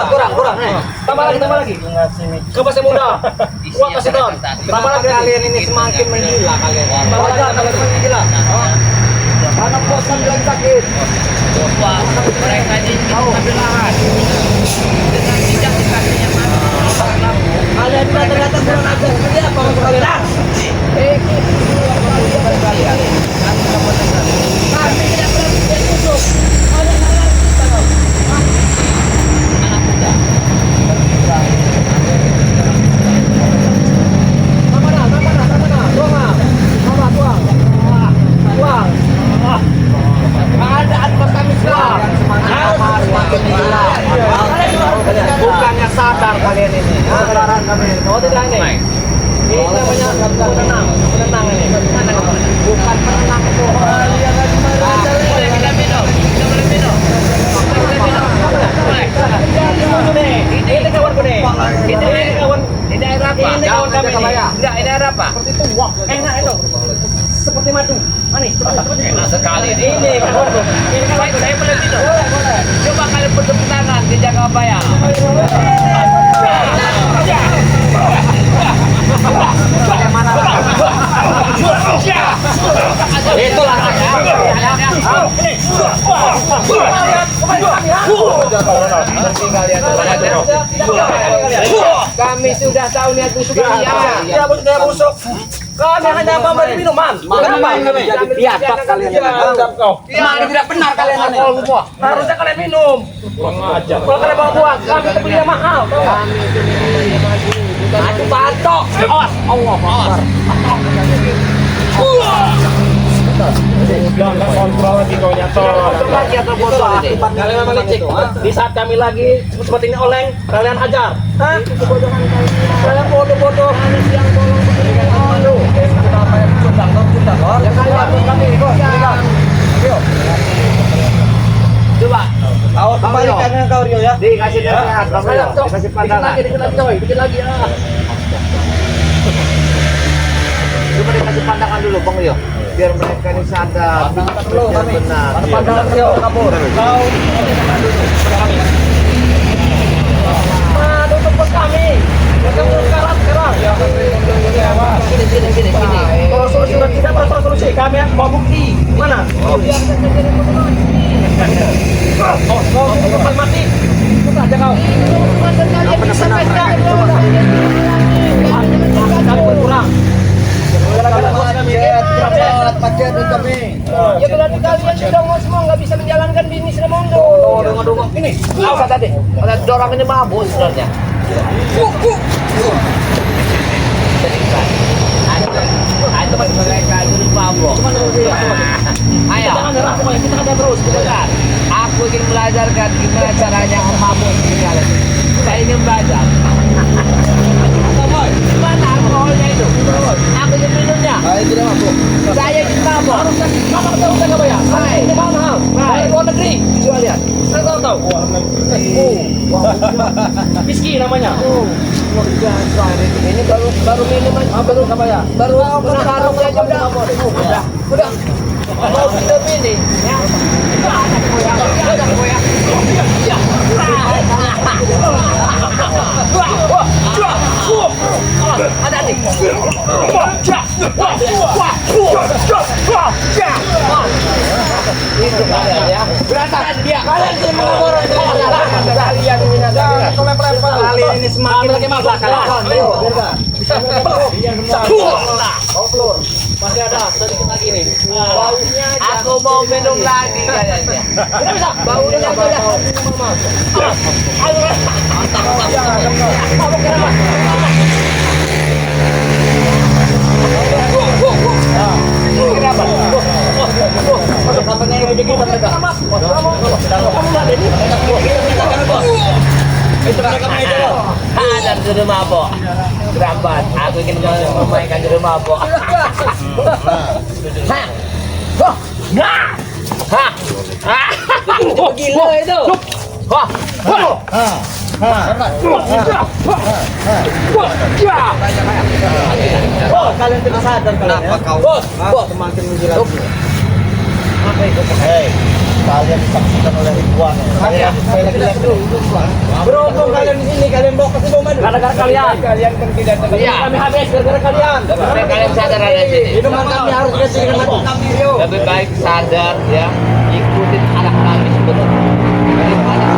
Speaker 4: Kurang. kurang. Tambah lagi. Ke masih muda. Kuat masih tahun. Tambah lagi.
Speaker 5: Kalian ini semakin menggila kalian.
Speaker 4: Tambah lagi kalian menggila.
Speaker 5: Anak kosan bilang sakit.
Speaker 1: Mereka ini ambil lahan dengan tidak dikasihnya mana.
Speaker 4: Kalian datang kurang ajar. Seperti apa maksud kalian?
Speaker 1: Kalian
Speaker 4: Kami tidak pernah ditusuk.
Speaker 1: anak muda.
Speaker 4: Keadaan bos kami sekarang
Speaker 5: Semakin menggila. Bukannya sadar kalian ini.
Speaker 4: Sekarang kami, oh tidak ini. Ini namanya penenang ini.
Speaker 5: Bukan menang itu.
Speaker 1: Boleh kita minum. Kita boleh minum. Boleh.
Speaker 4: Ini kawanku nih. Ini kawan.
Speaker 1: Ini air apa?
Speaker 4: Ini kawan kami nih.
Speaker 1: Enggak, ini air apa?
Speaker 4: Seperti itu, wah, enak itu. Seperti madu, manis.
Speaker 1: Enak sekali ini.
Speaker 4: Ini kawanku. Ini kawanku.
Speaker 1: Saya boleh minum. Coba kalian bertepuk tangan di Jagabaya.
Speaker 4: Itulah
Speaker 5: Kami sudah tahu niat busuk kalian.
Speaker 4: Tidak busuk. Kami hanya memberi minuman. Kenapa?
Speaker 5: Biadab kalian.
Speaker 4: Kemarin tidak benar kalian ini. Harusnya kalian minum. Kalau kalian bawa buah, kami belinya mahal. Aduh batok. Awas. Allah Akbar.
Speaker 3: Jangan kontrol lagi kau nyator.
Speaker 4: Kontrol lagi atau bodoh. Kalian memang licik. Di saat kami lagi seperti ini oleng, kalian hajar. Hah? Kalian bodoh-bodoh. Yang tolong begini. Aduh. Kenapa yang sundang? Ya kalian kami kok. Ayo.
Speaker 1: Coba.
Speaker 5: Awas kembalikan kau Rio ya. Dikasih nasihat kamu ya. Dikasih pandangan.
Speaker 4: Dikit lagi coy, dikit lagi ya.
Speaker 5: Coba dikasih pandangan dulu Bang Rio. Biar mereka ini sadar. Biar benar.
Speaker 4: Pandangan Rio kabur. Kau Aduh tempat kami. Jangan sekarang.
Speaker 1: Gini.
Speaker 4: Kalau solusi sudah tidak ada solusi, kami mau bukti. Mana? Mau mati. Ikut aja kau. Kami berkurang.
Speaker 5: Macet kami.
Speaker 4: Ya berarti kalian sudah semua nggak bisa menjalankan bisnis Remondo. Tunggu. Ini. Apa tadi? Ada dorong ini mabuk sebenarnya.
Speaker 1: Itu masih mereka dulu mabok. Ayo.
Speaker 4: Jangan nyerah pokoknya, kita ada terus.
Speaker 1: Dengar, aku ingin belajarkan gimana caranya memabuk kalian. Saya ingin belajar. Gimana alkoholnya itu? Aku ingin minumnya.
Speaker 5: Saya tidak mampu.
Speaker 1: Saya ingin mabok.
Speaker 4: Mama tahu kan apa ya? Ini mahal. Dari luar negeri. Coba lihat. Saya tahu. Whisky namanya.
Speaker 5: Luar biasa ini
Speaker 4: Baru minuman. Baru apa ya?
Speaker 1: Baru karungnya aja udah. Mau minum ini, ya. Ada nih. Itu kalian ya. Berantakan dia. Kalian sih mengabur. Kalian ini
Speaker 5: kalian ini semakin
Speaker 4: Bagaimana kalian? Masih ada sedikit lagi nih.
Speaker 1: baunya aku mau minum lagi kayaknya.
Speaker 4: Tidak bisa.
Speaker 1: Baunya udah. Dan di rumah mabok. Berambat. Aku ingin memainkan di rumah mabok. Gila itu.
Speaker 5: kalian tidak sadar kalian ya.
Speaker 3: Kenapa kau?
Speaker 5: Semakin menggila.
Speaker 3: Hei,
Speaker 5: Kalian disaksikan oleh ribuan. Saya lagi lihat dulu. Berhubung kalian di sini, kalian bawa kasih bom.
Speaker 4: Gara-gara kalian.
Speaker 5: Kalian kan tidak ada.
Speaker 4: Iya. Kami habis gara-gara kalian.
Speaker 3: Supaya kalian sadar ada di sini.
Speaker 5: Minuman kami harus kasih dengan kami.
Speaker 3: Lebih baik sadar ya, ikutin anak kami sebenarnya. Daripada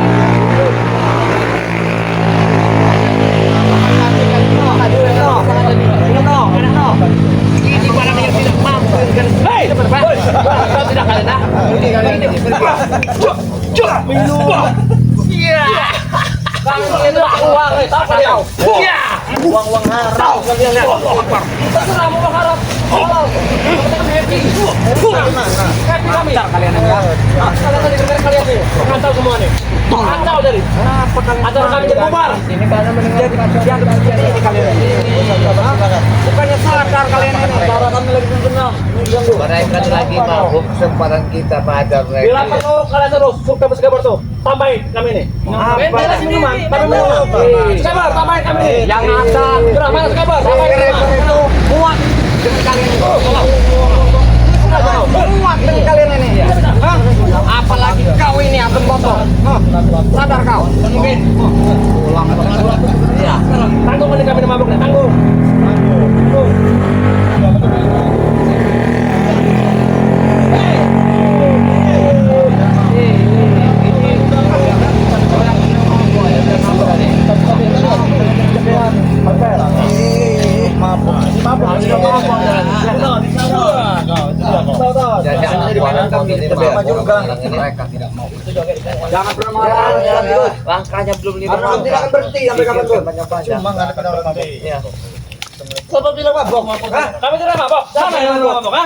Speaker 3: ini barang yang tidak mampu kan. Hei, kau tidak kalian ah? Iya.
Speaker 4: Kami itu uang, tahu kalian?
Speaker 3: Iya.
Speaker 5: Uang haram kalian.
Speaker 4: Terserah mau harap. Kalau kita happy. Happy kami. Kalian ya. Kalian tadi gara-gara kalian nih. Mantau semua nih. Mantau dari. Acara kami jadi bubar.
Speaker 5: Ini karena menjadi bagian bagian ini kalian. Bukannya sadar kalian ini. Cara kami lagi senang.
Speaker 3: Mereka lagi mabuk kesempatan kita pada
Speaker 4: Bila
Speaker 3: mereka.
Speaker 4: perlu kalian terus suka bersabar tuh. Tambahin kami nih. Beres minuman. Kami minuman. Sabar, tambahin kami nih.
Speaker 5: Yang ada
Speaker 4: Gerah, mana sabar. Tambahin
Speaker 5: kreator itu muat dengan kalian ini. Muat dengan kalian ini. Hah? Apalagi kau ini atom botol. Hah? Sadar kau? Mungkin. Pulang.
Speaker 4: Iya. Tanggung nih kami mabuk nih. Tanggung.
Speaker 3: Mereka tidak mau.
Speaker 5: Jangan pernah marah.
Speaker 3: Langkahnya belum lima.
Speaker 5: Karena nanti akan berhenti sampai kapanpun.
Speaker 3: Cuma nggak ada kenal
Speaker 5: Iya. Siapa bilang mabok? Hah?
Speaker 4: Kami tidak mabok. Sama yang mabok, ha?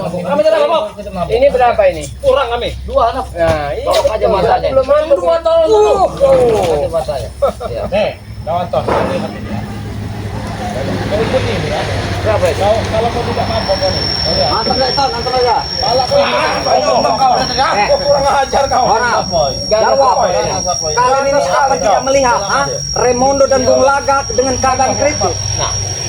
Speaker 4: Kami tidak mabok.
Speaker 5: Ini berapa ini?
Speaker 4: Kurang kami.
Speaker 3: dua anak.
Speaker 5: Nah, ini
Speaker 3: Tolong aja matanya.
Speaker 5: belum mampu.
Speaker 3: Tolong aja matanya. Ya.
Speaker 1: Nih, kawan ton.
Speaker 3: Berapa itu?
Speaker 1: Kalau kau tidak mabok nih.
Speaker 5: Mantap deh, Ton, mantap aja.
Speaker 1: Kurang ajar kau.
Speaker 5: Jawab. Kalian ini apa tidak melihat? Hah? Raimondo dan Bung Laga dengan keadaan kritis.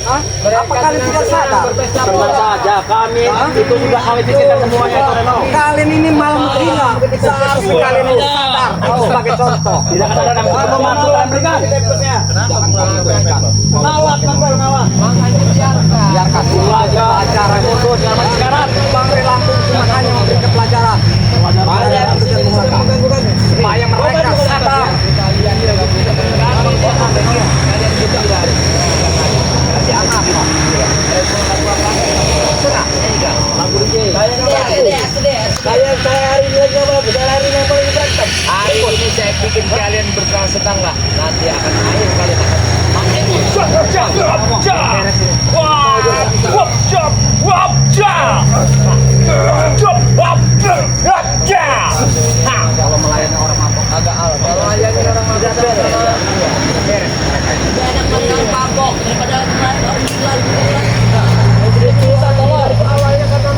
Speaker 5: Hah? Apa kalian tidak sadar?
Speaker 4: Tenang saja, kami itu sudah kami pikirkan semuanya itu Reno.
Speaker 5: Kalian ini malam gila. Seharusnya kalian ini sadar. Sebagai contoh.
Speaker 4: Tidak ada yang mau membantu dan berikan.
Speaker 5: Ngawat, ngawat. Biarkan
Speaker 4: Keluarga acara itu selama sekarang.
Speaker 5: Bang Lampung cuma hanya memberikan pelajaran. Supaya mereka sadar. Saya hari ini lagi apa? Hari ini apa yang berantem?
Speaker 3: Hari ini saya bikin kalian bersenang lah. Nanti akan akhir kalian akan
Speaker 5: Kalau melayani orang mabok agak al. Kalau melayani orang mabok beres. Awalnya karena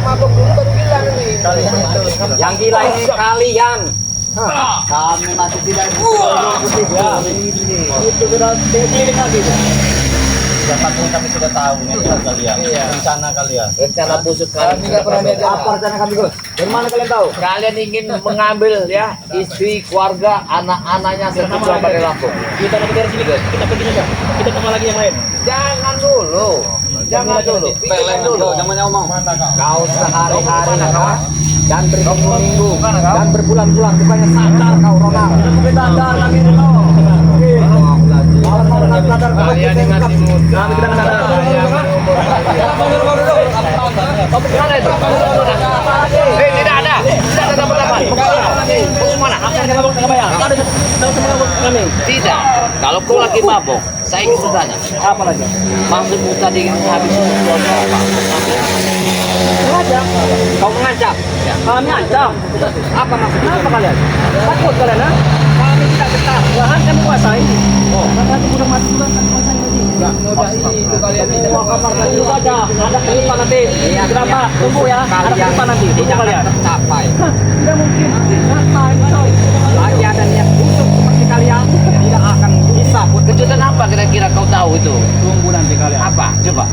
Speaker 5: mabok dulu baru bilang ini. Kalian itu. Yang gila ini kalian. Kami masih tidak itu berarti lagi.
Speaker 1: Sudah takut kami sudah tahu mental kalian. Rencana kalian.
Speaker 3: rencana busuk
Speaker 5: Kami
Speaker 3: kalian.
Speaker 5: tidak pernah lihat apa rencana kami, Gus. Dari mana kalian tahu?
Speaker 3: Kalian ingin mengambil ya istri, keluarga, anak-anaknya serta keluarga Lampung.
Speaker 4: Kita pergi dari sini, guys. Kita pergi saja. Kita kemana lagi yang lain?
Speaker 3: Jangan dulu. Jangan dulu. Pikirkan dulu.
Speaker 5: Jangan ngomong. Kau sehari-hari dan berminggu-minggu dan berbulan-bulan bukannya sadar kau Ronald. Sadar lagi Ronald.
Speaker 3: Kalian ini masih muda. Mana itu? Tidak ada. Tidak ada dapat-dapat. Mau mana? Tidak. Kalau kau lagi mabok, saya ingin bertanya.
Speaker 4: Apa lagi?
Speaker 3: Maksudmu tadi menghabiskan keluarga apa?
Speaker 5: Mengajak. Kau mengancam.
Speaker 4: Kami ancam.
Speaker 5: Apa maksudnya?
Speaker 4: Apa kalian? Takut kalian, ha?
Speaker 5: Kami tidak betah.
Speaker 4: Lahan kami kuasai.
Speaker 5: Oh, nanti udah mati juga kan kuasai lagi. Itu kalian ini.
Speaker 4: Semua kamar tunggu saja. Ada kelipan nanti. Kenapa? Tunggu ya. Ada kelipan nanti. Tunggu
Speaker 5: Tidak
Speaker 4: kalian.
Speaker 5: akan tercapai.
Speaker 4: Tidak mungkin. Ngapain coy?
Speaker 5: Lagi ada niat busuk seperti kalian tidak akan bisa.
Speaker 3: Kejutan apa kira-kira kau tahu itu?
Speaker 4: Tunggu nanti kalian.
Speaker 3: Apa? Coba.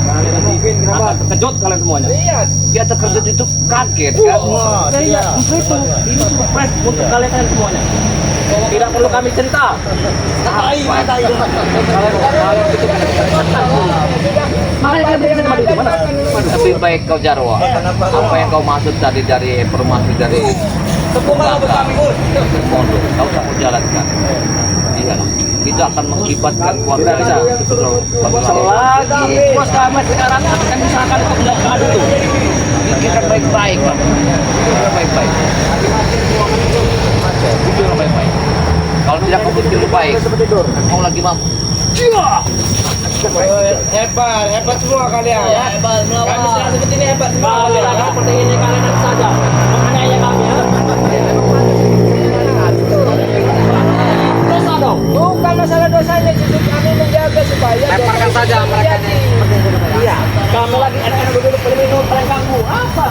Speaker 5: Mungkin kenapa?
Speaker 4: terkejut kalian semuanya.
Speaker 3: Iya,
Speaker 4: Dia terkejut itu kaget kan. Nah, iya, itu ini surprise untuk kalian semuanya. Tidak perlu kami cerita. Kalian itu makanya kalian berikan madu itu mana?
Speaker 2: Lebih baik kau Jarwo. Apa yang kau maksud tadi dari informasi dari Mondo, kau tak mau jalankan. Iya, itu akan mengakibatkan keluarga kita.
Speaker 4: Selagi bos kami sekarang akan misalkan kau tidak madu itu.
Speaker 2: Pikirkan baik-baik, Pak. Pikirkan baik-baik. Pikirkan baik-baik. Kalau tidak kau pikir baik, kau lagi mampu.
Speaker 3: hebat semua kalian.
Speaker 1: Hebat,
Speaker 3: Kami sekarang seperti ini hebat semua.
Speaker 4: Kalau tidak seperti ini kalian nanti saja menganiaya kami ya. Dosa dong.
Speaker 3: Bukan masalah dosanya, justru kami menjaga supaya
Speaker 5: Lemparkan saja mereka ini.
Speaker 3: Iya.
Speaker 4: Kamu lagi anak-anak duduk minum paling ganggu. Apa?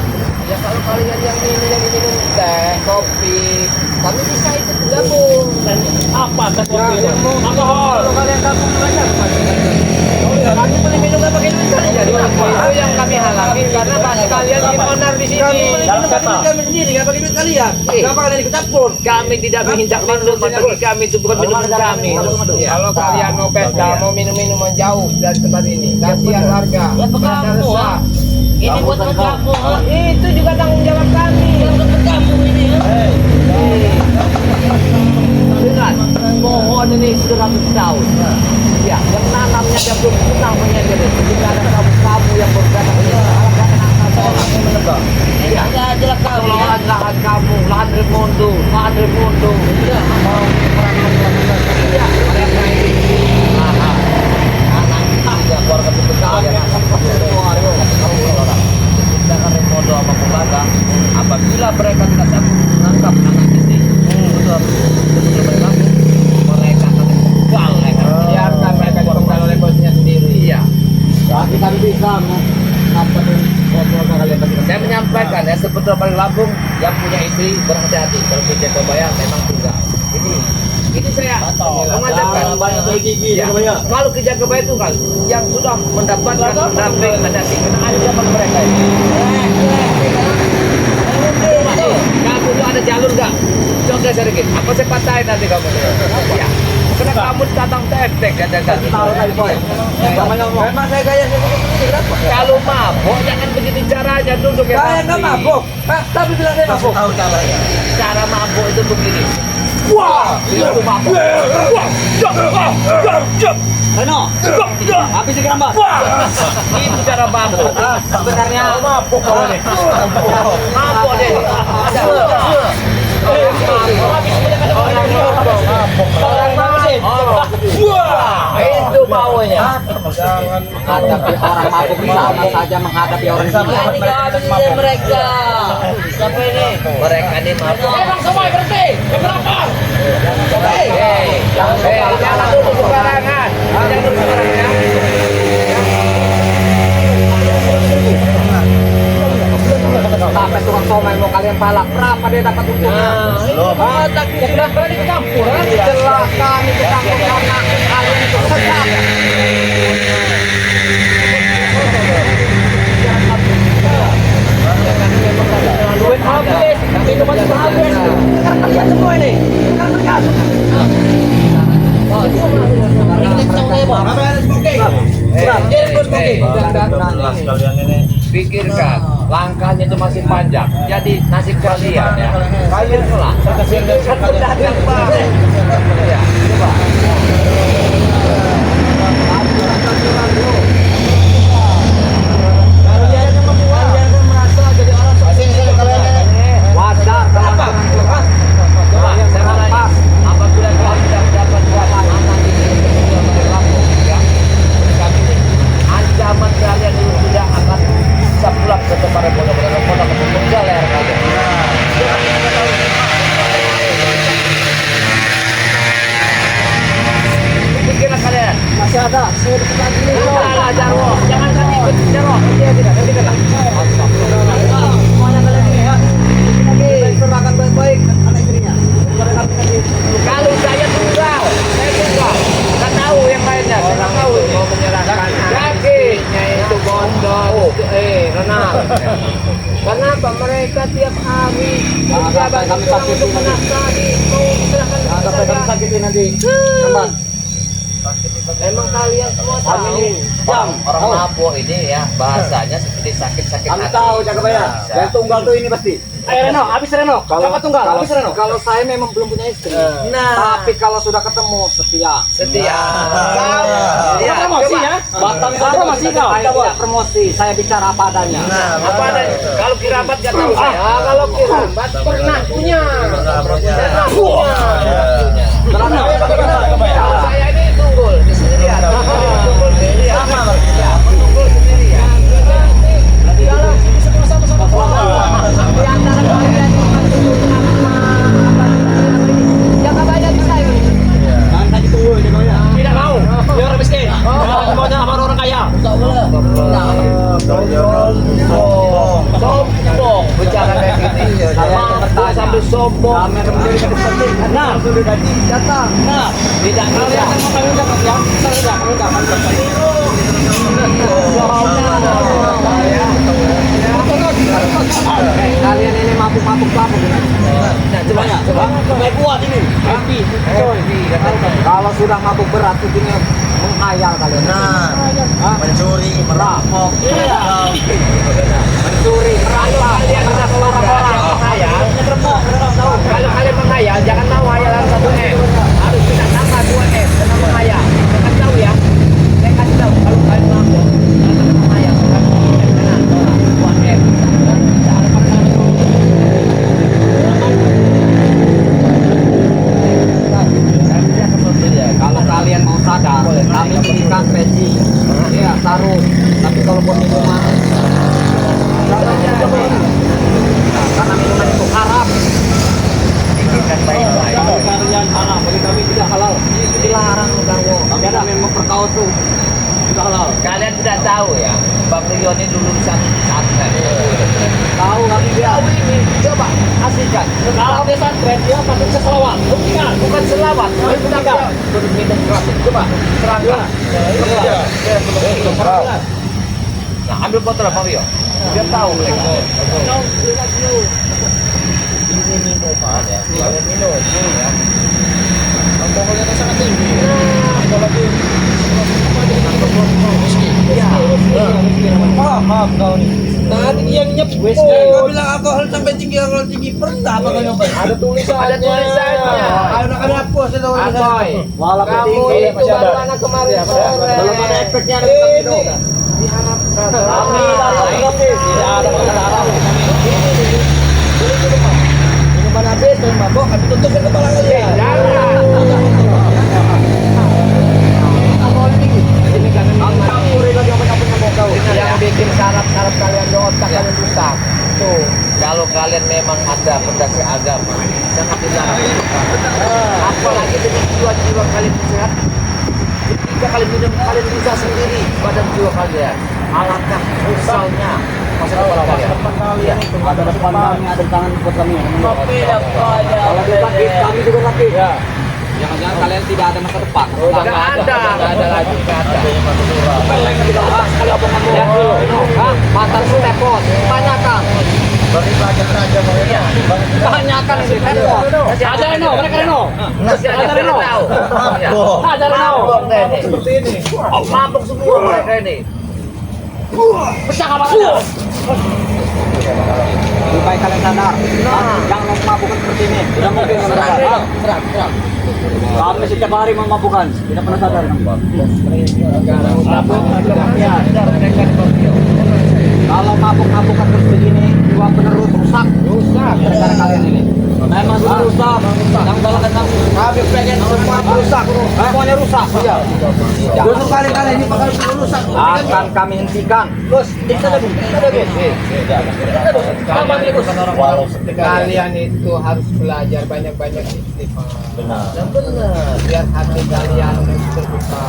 Speaker 3: Ya kalau kalian yang minum teh, kopi, kami bisa ikut gabung.
Speaker 4: Apa sesuatu itu? Alkohol.
Speaker 3: Kalau kalian gabung aja, kami boleh minum nggak pakai duit kali jadi apa? Itu yang kami halangi karena pasti kalian ingin onar di sini. Kami boleh minum pakai duit kami sendiri, nggak pakai duit kalian. Kenapa kalian ikut campur?
Speaker 4: Kami tidak menginjak minum bagi kami itu bukan minuman kami.
Speaker 3: Kalau kalian mau pesta, mau minum-minuman jauh dari tempat ini, kasihan warga. Merasa resah.
Speaker 1: Ini buat kamu.
Speaker 3: Itu juga tanggung jawab kami.
Speaker 1: Buat kamu ini.
Speaker 4: Dengar, pohon ini sudah 100 tahun. Ya, yang nanamnya dia belum pernah menyadari. Ketika ada kamu yang berdatang ini, menebang.
Speaker 1: Ini adalah kamu.
Speaker 4: Kalau lahan kamu, lahan Remondo.
Speaker 1: Iya.
Speaker 4: Mau orang melakukan ya, mereka ini. Anak keluarga besar yang akan orang. Sedangkan Remondo sama Pulaga, apabila mereka tidak sanggup menangkap anak ini, mereka akan buang mereka.
Speaker 3: Biarkan mereka dipenggal oleh bosnya sendiri.
Speaker 4: Iya.
Speaker 5: Tapi kami bisa mengatakan
Speaker 4: Saya menyampaikan ya sebetulnya paling lambung yang punya istri berhati-hati. Kalau punya kebayang memang tunggal. Ini saya mengatakan ya, kalau kerja kebayang itu kan yang sudah mendapatkan pendamping ada sih kena ancaman mereka ini. Kamu tuh ada jalur nggak? Coba sedikit. Apa saya patahin nanti kamu? Ya. Karena kamu datang tek-tek katakan.
Speaker 3: Memang saya gaya seperti berapa?
Speaker 4: Kalau mabok jangan begini caranya duduk ya.
Speaker 3: Saya nggak mabuk, tapi bilang saya mabuk.
Speaker 4: Cara mabok itu begini.
Speaker 3: Wah,
Speaker 4: Itu mabok.
Speaker 5: Reno, habis di gambar.
Speaker 4: Itu cara mabok.
Speaker 5: Sebenarnya
Speaker 3: mabuk kau nih.
Speaker 4: Mabok deh.
Speaker 3: Orang mabuk.
Speaker 4: Itu maunya.
Speaker 5: menghadapi orang mabuk sama saja menghadapi orang gila.
Speaker 1: Ini kami mereka. Siapa ini?
Speaker 4: Mereka ini mabok.
Speaker 1: Emang semua berhenti. Kenapa?
Speaker 4: Jangan duduk sembarangan. Jangan duduk sembarangan.
Speaker 5: Sampai tukang somai mau kalian palak, berapa dia dapat untungnya?
Speaker 4: Tak sudah berani campur.
Speaker 5: Jelas kami kecampur karena kalian itu sesat.
Speaker 4: Duit habis. Minuman juga habis.
Speaker 5: Karena kalian semua ini, karena kalian.
Speaker 4: Pikirkan, langkahnya itu masih panjang. Jadi nasib kalian ya, kalian telah satu datang Pak. Ya, coba. Wajar kenapa? Coba saya tanya, apabila kalian tidak mendapat buatan anak ini berlaku, ya, kami ini ancaman kalian itu tidak akan bisa pulang ke tempat pondok penggal leher kalian. Pikirlah kalian.
Speaker 5: Masih ada, saya dekat lagi nih.
Speaker 4: Salah Jarwo, jangan kami ikut Jarwo. Tidak.
Speaker 5: Semuanya kalian ini ya. Lagi perlakuan baik-baik anak istrinya.
Speaker 4: Kalau saya tunggal, nggak tahu yang lainnya, saya nggak tahu mau menyerahkan dagingnya itu gondol, Kenapa mereka tiap hari berjabat untuk menafkahi mau diserahkan
Speaker 5: Sampai kami sakitin nanti. Tempat.
Speaker 4: Emang kalian semua tahu
Speaker 1: Orang mabuk ini ya bahasanya seperti sakit-sakit
Speaker 5: Kami
Speaker 1: hati.
Speaker 5: tahu jaga bayar. Yang tunggal tuh ini pasti.
Speaker 4: Ayo Reno, habis Reno. Kakak tunggal,
Speaker 5: Kalau,
Speaker 4: habis Reno.
Speaker 5: kalau saya memang belum punya istri. Tapi kalau sudah ketemu setia.
Speaker 1: Setia.
Speaker 4: Iya, promosi ya.
Speaker 5: Batal
Speaker 4: Promosi kau.
Speaker 5: Saya tidak promosi, saya bicara apa adanya.
Speaker 4: Apa ada? Kalau kirabat gak tahu saya. Kalau kirabat pernah punya. Pernah punya. Kalau saya ini tunggul di sendirian. Tunggul sendirian. Tunggul sendirian. Kalau sama-sama di antara kalian yang bayar di saya.
Speaker 5: Nanti tunggu jaga bayar.
Speaker 4: Tidak mau. Dia orang miskin. Maunya sama orang kaya.
Speaker 1: Sombong bicara kayak gini.
Speaker 4: Mampu sambil sombong.
Speaker 5: Kami akan menjadi gadis penting.
Speaker 4: Nah,
Speaker 5: sudah gaji datang.
Speaker 4: nah, tidak bisa.
Speaker 5: Kami dapat ya. Kami dapat. Kalian ini mabuk-mabuk apa?
Speaker 4: Nah, coba. Baik kuat ini. Happy.
Speaker 5: Kalau sudah mabuk berat itu ini menghayal kalian.
Speaker 3: Mencuri, merampok.
Speaker 5: Mencuri, merampok.
Speaker 4: Kalian bisa keluar orang menghayal. Kalau kalian menghayal, jangan mau hayalan 1 M. Harus tidak sama 2 M. Karena menghayal. Jangan tahu ya. Saya kasih tahu kalau kalian mabuk, jangan menghayal. Karena 2 M.
Speaker 5: Kalau kalian mau sadar, kami berikan peci, ya sarung. Tapi kalau buat minuman, karena minuman itu haram. Kalian haram, bagi kami tidak halal. Ini dilarang Darwo. Kami ada memang perkaus tuh tidak halal.
Speaker 1: Kalian tidak tahu ya, Bang Rio ini dulu lulusan pesantren.
Speaker 5: Tahu kami dia.
Speaker 1: Tahu ini, coba aslikan.
Speaker 4: Kalau dia pesantren, dia patut selawat. Buktikan.
Speaker 1: Bukan selawat, tapi benar duduk minum keras. Coba serangkan. Nah, ambil botol Bang Rio. Biar tahu mereka. Ini minuman ya, kalian minum ya. Alkoholnya sangat tinggi. Apalagi
Speaker 3: Maaf kau nih.
Speaker 4: Tadi yang nyebut.
Speaker 3: Kau bilang alkohol sampai tinggi pernah apa kau nyoba?
Speaker 4: Ada tulisannya.
Speaker 1: Ada tulisannya.
Speaker 3: Ayo nak ada apa sih tahu
Speaker 1: Agoy.
Speaker 5: Walaupun
Speaker 4: Kamu
Speaker 5: tinggi,
Speaker 4: itu baru anak kemarin sore.
Speaker 5: belum ada efeknya ada minum.
Speaker 4: Diharapkan.
Speaker 5: Kami dari gratis, tidak ada masalah haram.
Speaker 3: Minuman habis, kau mabok, kami tutupin kepala kalian.
Speaker 4: Ini jangan
Speaker 5: Kami campuri lagi apa yang mau kau.
Speaker 4: yang bikin saraf-saraf kalian di otak kalian rusak. Tuh.
Speaker 1: Kalau kalian memang ada fondasi agama, sangat dilarang. Apalagi dengan jiwa-jiwa kalian sehat. Ketika kalian minum, kalian bisa sendiri badan jiwa kalian. Alangkah rusalnya masa depan kalian.
Speaker 5: Ada depan kami, ada tangan buat kami. Kalau dia sakit, kami juga sakit. Jangan-jangan kalian tidak ada masa depan.
Speaker 1: Nggak ada lagi, nggak ada.
Speaker 5: Sekali omongan lihat dulu. Mantan su telepon, tanyakan.
Speaker 3: Beribadah saja mereka.
Speaker 5: Tanyakan ini telepon.
Speaker 4: Ada Reno, mereka Reno.
Speaker 1: Ada Reno.
Speaker 4: Ada Reno.
Speaker 1: Seperti ini. Mabuk semua mereka ini.
Speaker 4: Pecah kabarnya.
Speaker 5: Lebih baik kalian sadar. Jangan memabukkan seperti ini. Tidak mungkin sadar. Kami setiap hari memabukkan. Tidak pernah sadar. Kalau mabuk-mabukan terus begini, jiwa penerus rusak. Gara-gara kalian ini. Memang sudah rusak. Yang galakkan kami.
Speaker 3: Kami pengen semua rusak.
Speaker 5: Semuanya rusak.
Speaker 3: Justru kali-kali ini bakal rusak.
Speaker 5: Akan kami hentikan.
Speaker 4: Kalian itu harus belajar banyak-banyak istighfar.
Speaker 1: Benar.
Speaker 4: Biar hati kalian terbuka.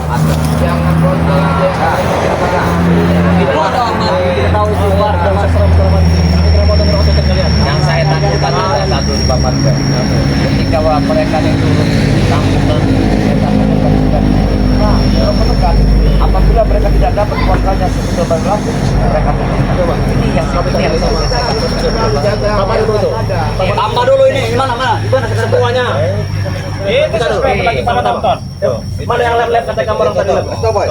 Speaker 4: Jangan bodoh aja.
Speaker 1: Yang saya takutkan ada satu di Bapak. Ketika mereka yang turun kampung dan apabila mereka tidak dapat keluarganya sesuai berlaku, mereka coba ini yang
Speaker 4: Tama. Mana yang lem kata kamu orang tadi lem?
Speaker 5: Boy.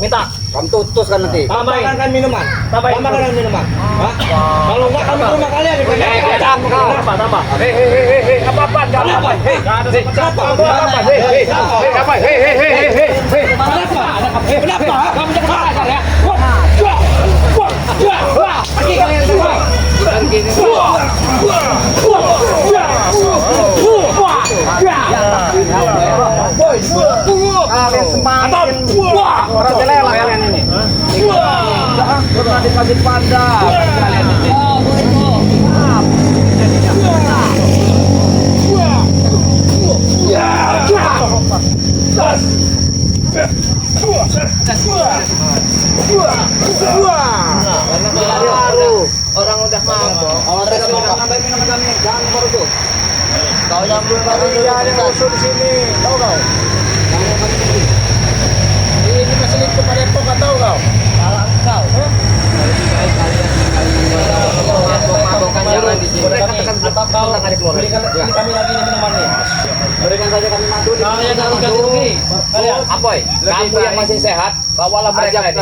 Speaker 4: Minta.
Speaker 5: Kamu tutus kan nanti.
Speaker 4: Tambahkan
Speaker 5: minuman.
Speaker 4: Tambahin.
Speaker 5: Tambahkan minuman. Hah? Kalau enggak kami ke rumah kalian.
Speaker 4: Tambah.
Speaker 3: Apa-apa? Apa?
Speaker 5: Kenapa? Kamu jangan ajar ya. Pergi kalian semua. Kalian semakin orang jelela kalian ini. Pernah dikasih panda kalian ini. Orang udah mabok. Orang udah ngambil minum kami, jangan baru tuh. Kau yang belum baru ada yang usul di sini, tahu kau? Ini masih lingkup pada Depok, nggak tahu kau? Salah kau. Mabokan jangan di sini. Katakan kau akan dikeluarkan. Berikan kami lagi minuman nih. Berikan saja kami madu. Kalian harus ganti rugi. Apoy, kamu yang masih sehat, bawalah mereka ini.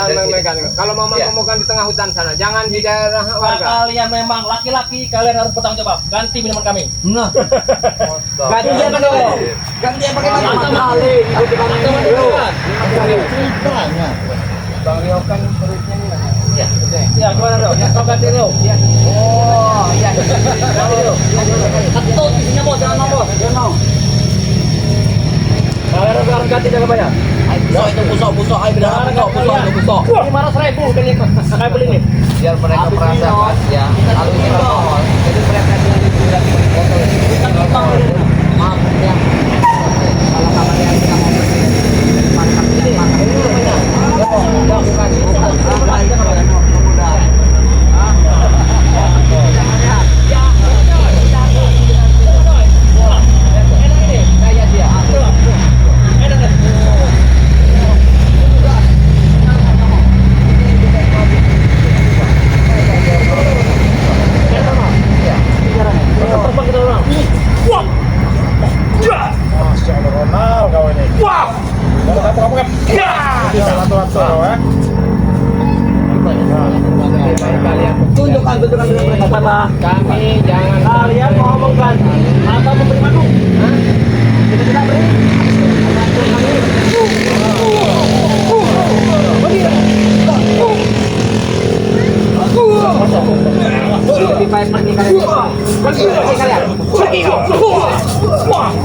Speaker 5: Kalau mau di tengah hutan sana, jangan di daerah warga.
Speaker 4: Kalian memang laki-laki, kalian harus bertanggung jawab. Ganti minuman kami.
Speaker 5: Nah. Ganti dia pakai dong. Ganti dia pakai kali. Ikuti kami dulu. Bang Rio kan perutnya nih.
Speaker 4: Ya, gimana dong? Kau ganti dong. Ya.
Speaker 5: Oh, iya. Ketut isinya bos, jangan bos. Jangan.
Speaker 4: Kalian harus ganti jaga banyak.
Speaker 5: Itu busuk-busuk air bilang busuk.
Speaker 4: 500.000 beli kayak beli nih.
Speaker 3: Biar mereka merasakan ya. Lalu ini mohon. Jadi mereka tidak botol.
Speaker 5: Maaf ya. Kalau kalian tidak mau makan ini namanya. Ya bukan tunjukkan mereka sama
Speaker 3: Kami jangan
Speaker 4: kalian mau ngomongkan atau memberi madu. Kita tidak beri.
Speaker 5: lebih baik pergi kalian.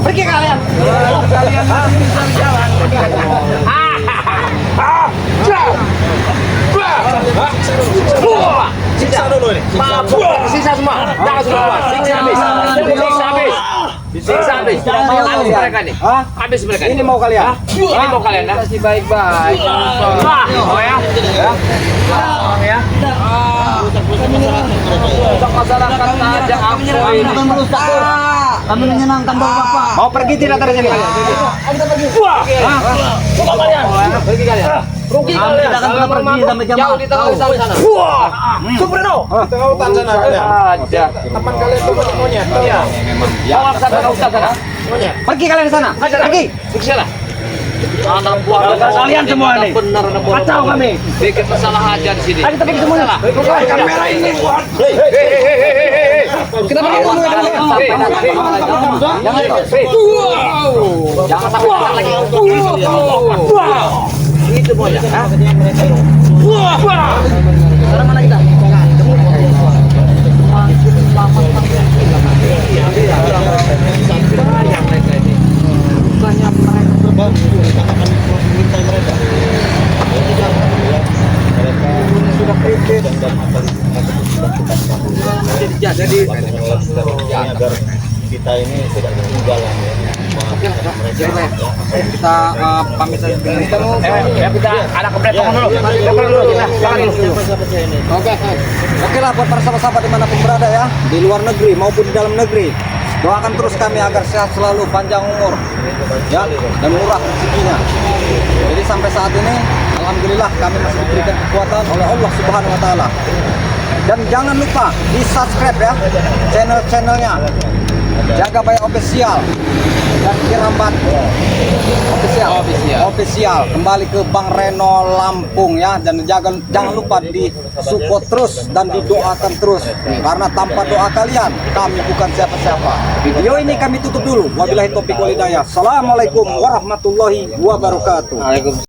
Speaker 5: Pergi kalian.
Speaker 3: siksa dulu nih. Siksa semua. Jangan semua. Siksa habis. Siksa habis. Siksa habis. Habis mereka nih. Habis mereka.
Speaker 5: Ini mau kalian.
Speaker 3: Ini mau kalian ya. Kasih baik-baik. Oh ya. Ya. Untuk masyarakat aja aku ini.
Speaker 5: Kami menyenangkan Bapak. Mau pergi tidak dari sini?
Speaker 4: Kita pergi. Coba kalian.
Speaker 3: Pergi kalian.
Speaker 4: Rugi kalian.
Speaker 5: Tidak akan pernah pergi sampai jam.
Speaker 3: Jauh di tengah hutan sana.
Speaker 4: Supreno.
Speaker 3: Tengah hutan sana ada. Teman kalian tuh banyak monyet. Iya. Bawa ke sana tengah hutan sana. Monyet.
Speaker 5: Pergi kalian di sana. Pergi.
Speaker 3: Pergi sana. Anak buah
Speaker 4: Kalian semua nih.
Speaker 3: benar anak buah.
Speaker 4: Kacau kami.
Speaker 3: Bikin masalah aja di sini.
Speaker 4: Ayo kita pergi semuanya.
Speaker 3: Bukan kamera ini buat.
Speaker 5: Kita pergi dulu.
Speaker 3: Jangan sampai kita lagi. Itu monyet.
Speaker 5: Sekarang mana kita?
Speaker 3: Jadi
Speaker 6: agar kita ini tidak ketinggalan ya.
Speaker 5: Kita pamit saja dengan kita.
Speaker 3: kita ada kebetulan dulu.
Speaker 5: Oke lah buat para sahabat-sahabat dimanapun berada ya, di luar negeri maupun di dalam negeri, doakan terus kami agar sehat selalu, panjang umur ya, dan murah rezekinya. Jadi sampai saat ini alhamdulillah kami masih diberikan kekuatan oleh Allah Subhanahu wa taala. Dan jangan lupa di subscribe ya channel-channelnya
Speaker 3: Jaga Bayar official dan Kirambat official kembali ke Bang Reno Lampung ya, dan jangan lupa di support terus dan didoakan terus, karena tanpa doa kalian kami bukan siapa-siapa. Video ini kami tutup dulu. Wabillahi taufiq wal hidayah. Assalamualaikum warahmatullahi wabarakatuh.